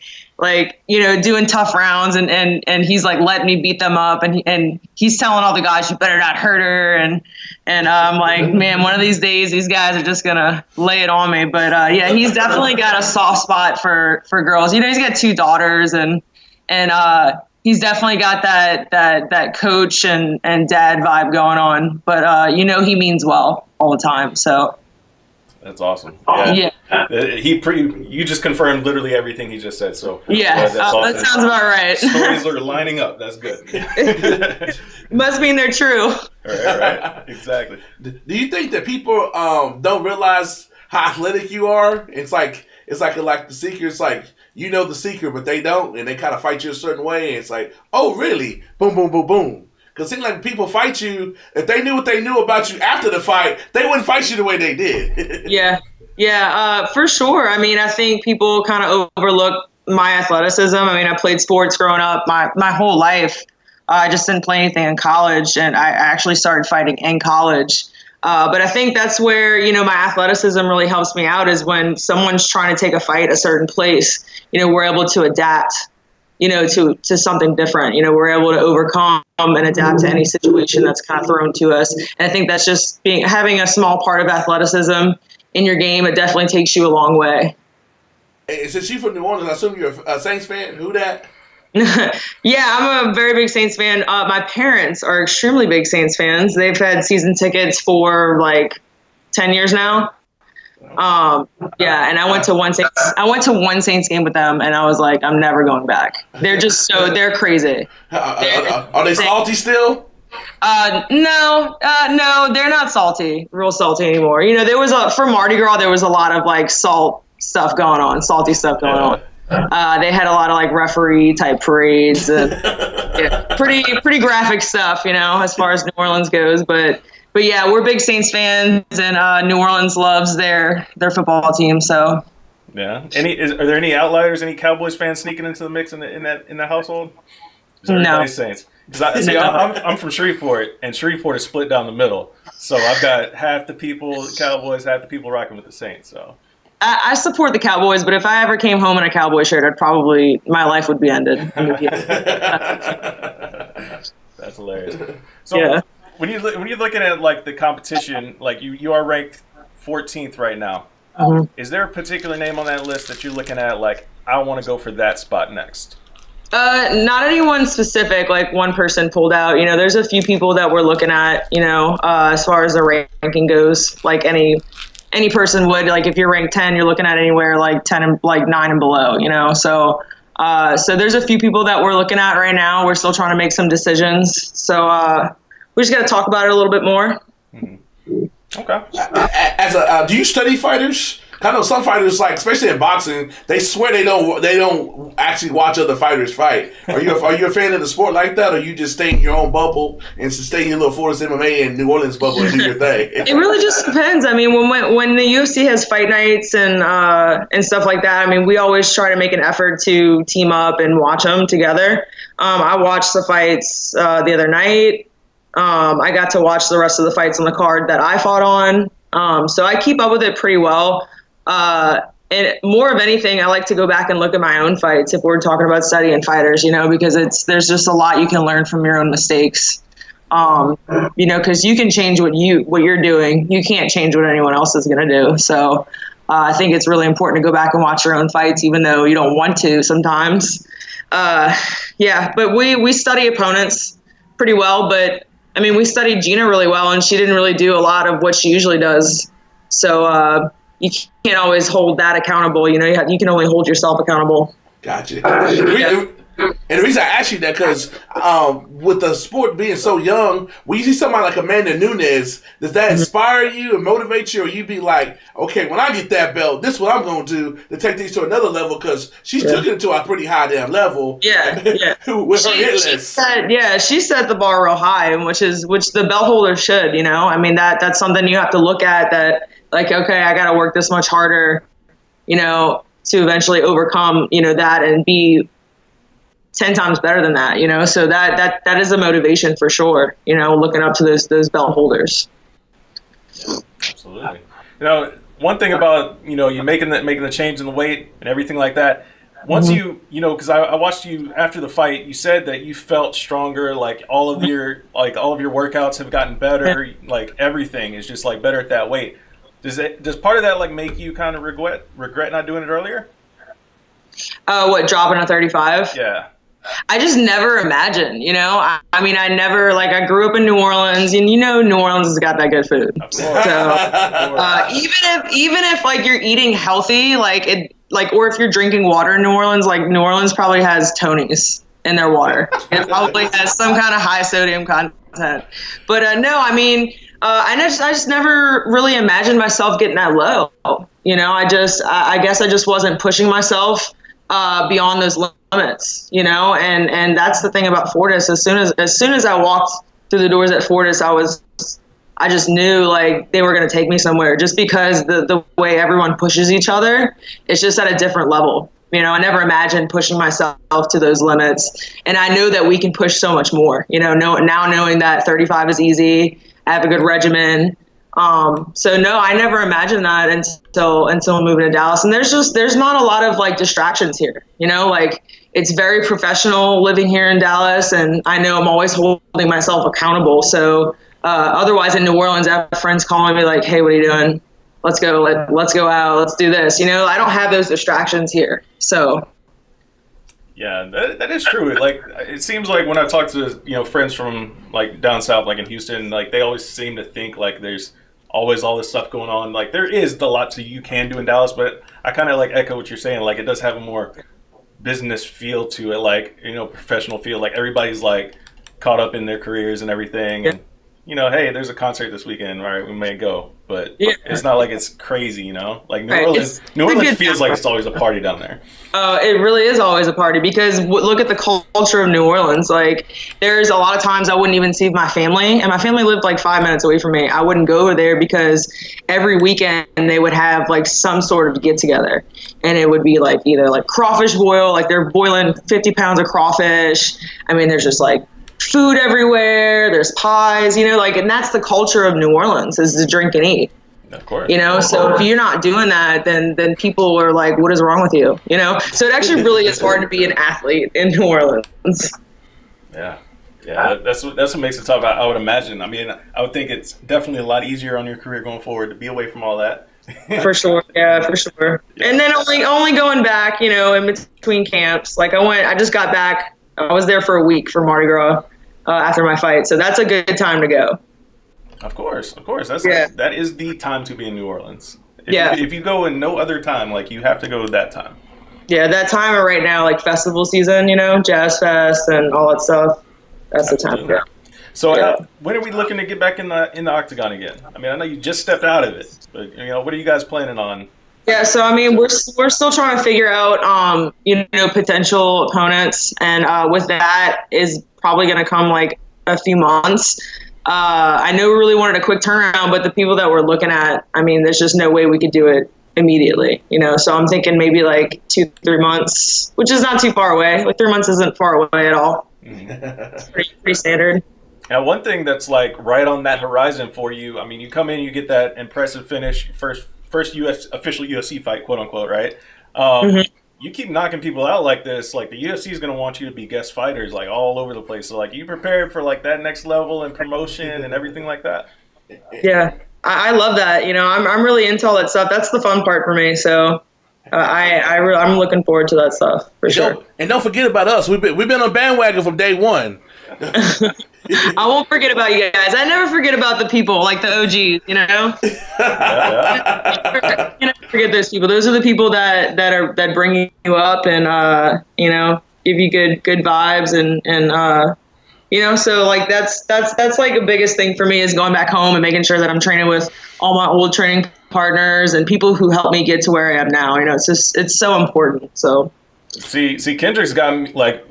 doing tough rounds, and he's, like, letting me beat them up, and he's telling all the guys, you better not hurt her, and I'm like, man, one of these days, these guys are just gonna lay it on me. But, yeah, he's definitely got a soft spot for girls. He's got 2 daughters, and he's definitely got that coach and dad vibe going on, but he means well all the time. So that's awesome. Yeah. You just confirmed literally everything he just said. So yeah, that sounds about right. Stories are lining up. That's good. Must mean they're true. Right. Exactly. Do you think that people don't realize how athletic you are? It's like the secret. It's like, the secret, but they don't, and they kind of fight you a certain way, and it's like, oh, really? Boom, boom, boom, boom. Because it seems like people fight you, if they knew what they knew about you after the fight, they wouldn't fight you the way they did. Yeah, for sure. I mean, I think people kind of overlook my athleticism. I mean, I played sports growing up my whole life. I just didn't play anything in college, and I actually started fighting in college. But I think that's where, my athleticism really helps me out, is when someone's trying to take a fight a certain place, we're able to adapt, to something different. We're able to overcome and adapt to any situation that's kind of thrown to us. And I think that's just having a small part of athleticism in your game. It definitely takes you a long way. Hey, since you're from New Orleans, I assume you're a Saints fan. Who that? Yeah, I'm a very big Saints fan. My parents are extremely big Saints fans. They've had season tickets for like 10 years now. Yeah, and I went to one Saints game with them, and I was like, I'm never going back. They're just they're crazy. Are they salty still? No, they're not real salty anymore. There was for Mardi Gras, there was a lot of like salty stuff going on. They had a lot of like referee type parades, pretty graphic stuff, as far as New Orleans goes. But yeah, we're big Saints fans, and New Orleans loves their football team. So yeah, are there any outliers? Any Cowboys fans sneaking into the mix in the household? No, Saints. Because I'm from Shreveport, and Shreveport is split down the middle. So I've got half the people Cowboys, half the people rocking with the Saints. So I support the Cowboys, but if I ever came home in a Cowboy shirt, my life would be ended. That's hilarious. So yeah. When you're looking at like the competition, like you are ranked 14th right now. Mm-hmm. Is there a particular name on that list that you're looking at? Like, I want to go for that spot next. Not anyone specific, like one person pulled out. There's a few people that we're looking at, as far as the ranking goes, like any person would. Like if you're ranked 10, you're looking at anywhere like 10 and like 9 and below, So there's a few people that we're looking at right now. We're still trying to make some decisions. So we just got to talk about it a little bit more. Mm-hmm. Okay. Do you study fighters? I know some fighters, like especially in boxing, they swear they don't actually watch other fighters fight. Are you a fan of the sport like that, or you just stay in your own bubble and stay in your little Forest MMA and New Orleans bubble and do your thing? It really just depends. I mean, when the UFC has fight nights and stuff like that, I mean, we always try to make an effort to team up and watch them together. I watched the fights the other night. I got to watch the rest of the fights on the card that I fought on. So I keep up with it pretty well. And more of anything, I like to go back and look at my own fights if we're talking about studying fighters, because there's just a lot you can learn from your own mistakes. Because you can change what you're doing. You can't change what anyone else is going to do. So I think it's really important to go back and watch your own fights, even though you don't want to sometimes. But we study opponents pretty well, but I mean, we studied Gina really well, and she didn't really do a lot of what she usually does. So, you can't always hold that accountable. You can only hold yourself accountable. Gotcha. And the reason I ask you that, because with the sport being so young, when you see somebody like Amanda Nunes, does that inspire you and motivate you, or you be like, okay, when I get that belt, this is what I'm going to do to take these to another level, because she took it to a pretty high damn level. Yeah. With her hit list. She set the bar real high, and which the belt holder should. I mean, that's something you have to look at. That like, okay, I got to work this much harder, to eventually overcome, that and be 10 times better than that, so that is a motivation for sure, looking up to those belt holders. Absolutely. One thing about, you making the change in the weight and everything like that, once because I watched you after the fight, you said that you felt stronger, like all of your workouts have gotten better, like everything is just like better at that weight. Does part of that like make you kind of regret not doing it earlier? Dropping a 35? Yeah. I just never imagined, I mean, I never, like, I grew up in New Orleans, and New Orleans has got that good food. So even if like you're eating healthy, or if you're drinking water in New Orleans, like New Orleans probably has Tony's in their water. It probably has some kind of high sodium content. But no, I mean, I just never really imagined myself getting that low. I guess I just wasn't pushing myself beyond those limits, and that's the thing about Fortis. As soon as I walked through the doors at Fortis, I just knew like they were going to take me somewhere, just because the way everyone pushes each other, it's just at a different level. I never imagined pushing myself to those limits, and I know that we can push so much more. Now knowing that 35 is easy, I have a good regimen. So no, I never imagined that until moving to Dallas. And there's not a lot of like distractions here, like it's very professional living here in Dallas, and I know I'm always holding myself accountable. So otherwise in New Orleans, I have friends calling me like, hey, what are you doing? Let's go out. Let's do this. I don't have those distractions here. So. Yeah, that is true. Like, it seems like when I talk to, friends from like down south, like in Houston, like they always seem to think like there's always all this stuff going on. Like there is a lot you can do in Dallas, but I kind of like echo what you're saying. Like it does have a more business feel to it, like, professional feel. Like everybody's like caught up in their careers and everything. And, hey, there's a concert this weekend, right? We may go, but it's not like it's crazy, Like New Orleans feels like it's always a party down there. It really is always a party because look at the culture of New Orleans. Like there's a lot of times I wouldn't even see my family, and my family lived like 5 minutes away from me. I wouldn't go over there because every weekend they would have like some sort of get together, and it would be like either like crawfish boil, like they're boiling 50 pounds of crawfish. I mean, there's just like food everywhere, there's pies, and that's the culture of New Orleans, is to drink and eat. Of course. So if you're not doing that, then people are like, what is wrong with you? So it actually really is hard to be an athlete in New Orleans. Yeah, that's what makes it tough. I would imagine. I mean, I would think it's definitely a lot easier on your career going forward to be away from all that. For sure. Yeah, for sure. Yeah. And then only going back, in between camps. Like I just got back. I was there for a week for Mardi Gras after my fight, so that's a good time to go. Of course. That is the time to be in New Orleans. If you go in no other time, like you have to go that time. Yeah, that time of right now, like festival season, Jazz Fest and all that stuff. That's Absolutely. The time to go. So when are we looking to get back in the octagon again? I mean, I know you just stepped out of it, but what are you guys planning on? Yeah, so I mean, we're still trying to figure out, potential opponents, and with that is probably going to come like a few months. I know we really wanted a quick turnaround, but the people that we're looking at, I mean, there's just no way we could do it immediately, So I'm thinking maybe like 2-3 months, which is not too far away. Like 3 months isn't far away at all. It's pretty standard. Now, one thing that's like right on that horizon for you, I mean, you come in, you get that impressive finish, first official UFC fight, quote unquote, right? You keep knocking people out like this, like the UFC is going to want you to be guest fighters like all over the place. So like, you prepared for like that next level and promotion and everything like that? Yeah, I love that. I'm really into all that stuff. That's the fun part for me. So I'm looking forward to that stuff for sure. And don't forget about us. We've been on bandwagon from day one. I won't forget about you guys. I never forget about the people, like the OGs, You never forget those people. Those are the people that bring you up and give you good vibes and so like that's like the biggest thing for me is going back home and making sure that I'm training with all my old training partners and people who helped me get to where I am now. It's so important. So. See, Kendrick's got me, like,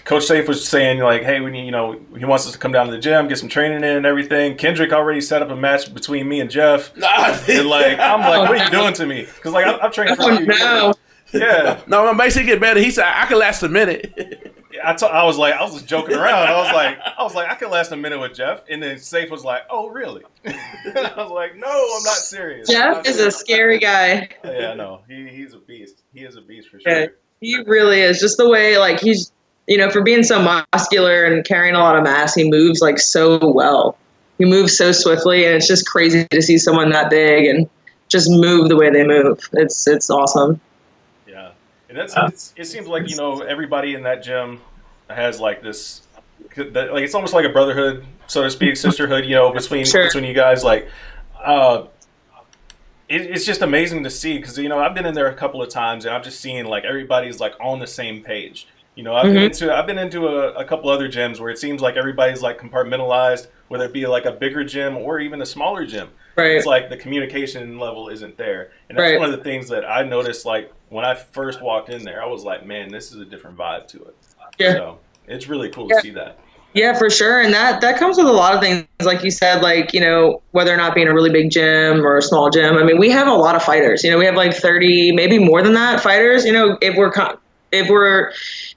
Coach Sayif was saying, like, hey, we need, he wants us to come down to the gym, get some training in and everything. Kendrick already set up a match between me and Jeff. And, like, I'm like, what are you doing to me? Because, like, I'm training for you. No. Yeah. No, when Macy get better, he said, I can last a minute. I was just joking around. I was like, I can last a minute with Jeff. And then Sayif was like, oh, really? I was like, no, I'm not serious. Jeff is a scary guy. Yeah, I know. He's a beast. He is a beast for sure. Yeah. He really is. Just the way, like, he's, for being so muscular and carrying a lot of mass, he moves, like, so well. He moves so swiftly, and it's just crazy to see someone that big and just move the way they move. It's awesome. Yeah. And it seems like, everybody in that gym has, like, this, like, it's almost like a brotherhood, so to speak, sisterhood, between you guys. Like, it's just amazing to see because, I've been in there a couple of times and I'm just seeing like everybody's like on the same page. I've been into a couple other gyms where it seems like everybody's like compartmentalized, whether it be like a bigger gym or even a smaller gym. Right. It's like the communication level isn't there. And that's one of the things that I noticed, like when I first walked in there, I was like, man, this is a different vibe to it. Yeah. So it's really cool to see that. Yeah, for sure. And that comes with a lot of things, like you said, like, whether or not being a really big gym or a small gym. I mean, we have a lot of fighters. We have like 30, maybe more than that fighters, if we're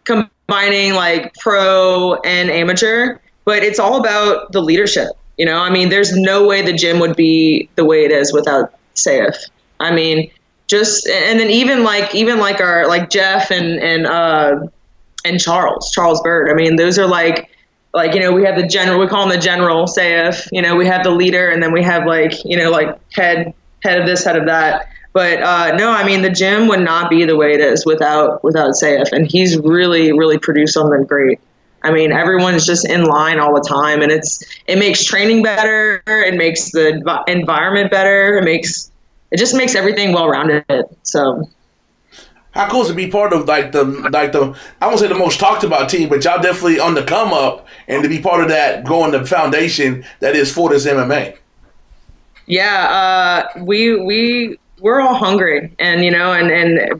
combining like pro and amateur. But it's all about the leadership. You know, I mean, there's no way the gym would be the way it is without Sayif. I mean, and then even like our like Jeff and Charles Bird. I mean, those are like you know, we have the general, we call him the general Sayif. You know, we have the leader, and then we have like, you know, like head of this, head of that. But no, I mean, the gym would not be the way it is without Sayif, and he's really produced something great. I mean, everyone's just in line all the time, and it makes training better. It makes the environment better. It just makes everything well-rounded. So, how cool is it to be part of like the I won't say the most talked about team, but y'all definitely on the come up, and to be part of that, growing the foundation that is Fortis MMA. Yeah, we're all hungry, and you know, and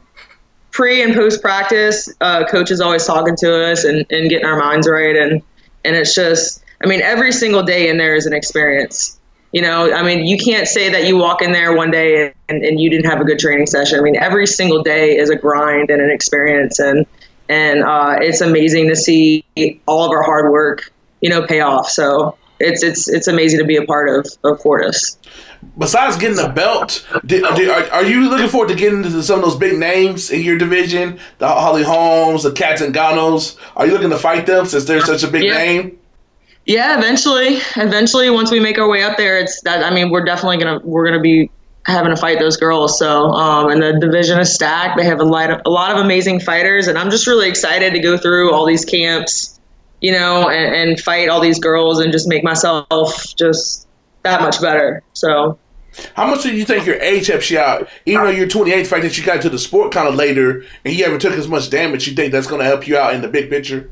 pre and post practice, coach is always talking to us and getting our minds right, and it's just, I mean, every single day in there is an experience. You know, I mean, you can't say that you walk in there one day and you didn't have a good training session. I mean, every single day is a grind and an experience, and it's amazing to see all of our hard work, you know, pay off. So it's amazing to be a part of Fortis. Besides getting the belt, are you looking forward to getting into some of those big names in your division? The Holly Holmes, the Cats and Ganos. Are you looking to fight them since they're such a big name? Yeah, eventually, once we make our way up there, it's that. I mean, we're gonna be having to fight those girls. So, and the division is stacked. They have a lot of amazing fighters, and I'm just really excited to go through all these camps, you know, and fight all these girls and just make myself just that much better. So, how much do you think your age helps you out? Even though you're 28, the fact that you got into the sport kind of later and you haven't took as much damage, you think that's going to help you out in the big picture?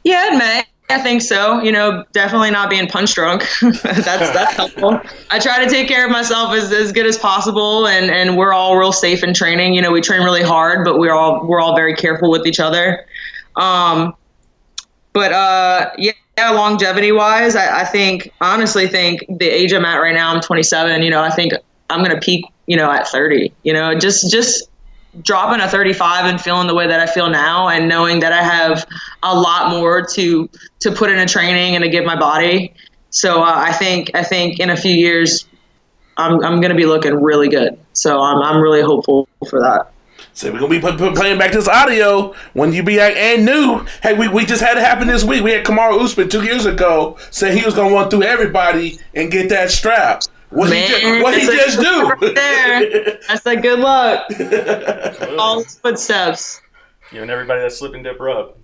Yeah, it may. I think so. You know, definitely not being punch drunk. that's helpful. I try to take care of myself as good as possible, and we're all real safe in training. You know, we train really hard, but we're all very careful with each other. Yeah, longevity wise, I honestly think the age I'm at right now, I'm 27. You know, I think I'm gonna peak, you know, at 30. You know, just dropping a 35 and feeling the way that I feel now, and knowing that I have a lot more to put into training and to give my body. So I think in a few years, I'm going to be looking really good. So I'm really hopeful for that. So we're going to be playing back this audio when you be like, and new. Hey, we just had it happen this week. We had Kamaru Usman 2 years ago say he was going to run through everybody and get that strap. What he just do? Right there. I said, good luck. All his footsteps. Giving everybody that slip and dip rub.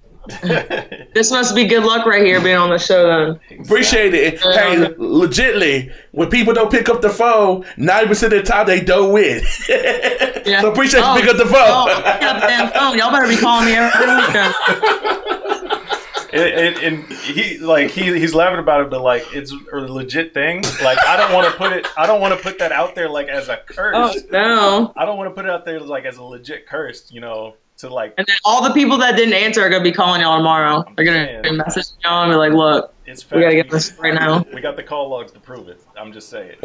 This must be good luck right here being on the show then. Appreciate it. Hey, legitly, when people don't pick up the phone, 90% of the time they don't win. Yeah. So appreciate you pick up the phone. Pick up the damn phone. Y'all better be calling me every weekend. And he's laughing about it, but like it's a legit thing. Like I don't want to put that out there like as a curse. Oh no. I don't want to put it out there like as a legit curse, you know, to like. And then all the people that didn't answer are gonna be calling y'all tomorrow. They're gonna message y'all and be like, look, we gotta get this right now. We got the call logs to prove it. I'm just saying.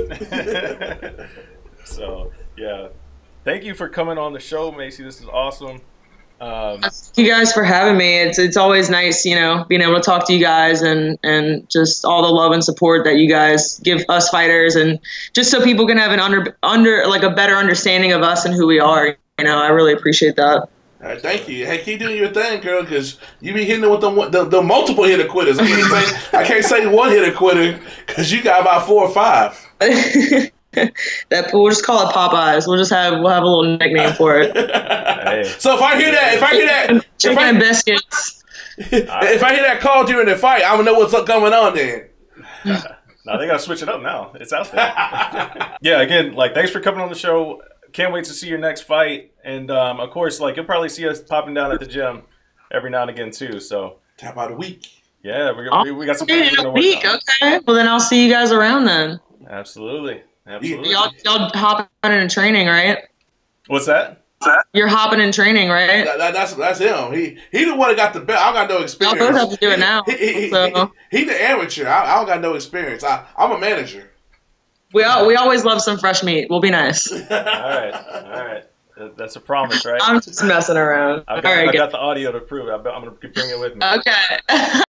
So yeah. Thank you for coming on the show, Macy. This is awesome. Thank you guys for having me. It's always nice, you know, being able to talk to you guys and just all the love and support that you guys give us fighters, and just so people can have an under like a better understanding of us and who we are. You know, I really appreciate that. All right, thank you. Hey, keep doing your thing, girl, because you be hitting it with the multiple hitter quitters. I can't say one hitter quitter because you got about 4 or 5. That we'll just call it Popeyes. We'll have a little nickname for it. Hey. So if I hear that, chicken and biscuits. If I hear that call during the fight, I don't know what's going on then. Now they gotta switch it up. Now it's out there. Yeah, again, like thanks for coming on the show. Can't wait to see your next fight, and of course, like you'll probably see us popping down at the gym every now and again too. So tap out a week. Yeah, we got some things we're gonna work on. Okay, well then I'll see you guys around then. Absolutely. Y'all hopping in training, right? What's that? You're hopping in training, right? That's him. He the one that got the belt. I got no experience. Y'all both have to do it now. He the amateur. I don't got no experience. I'm a manager. We always love some fresh meat. We'll be nice. All right. That's a promise, right? I'm just messing around. I got the audio to prove it. I'm going to bring it with me. Okay.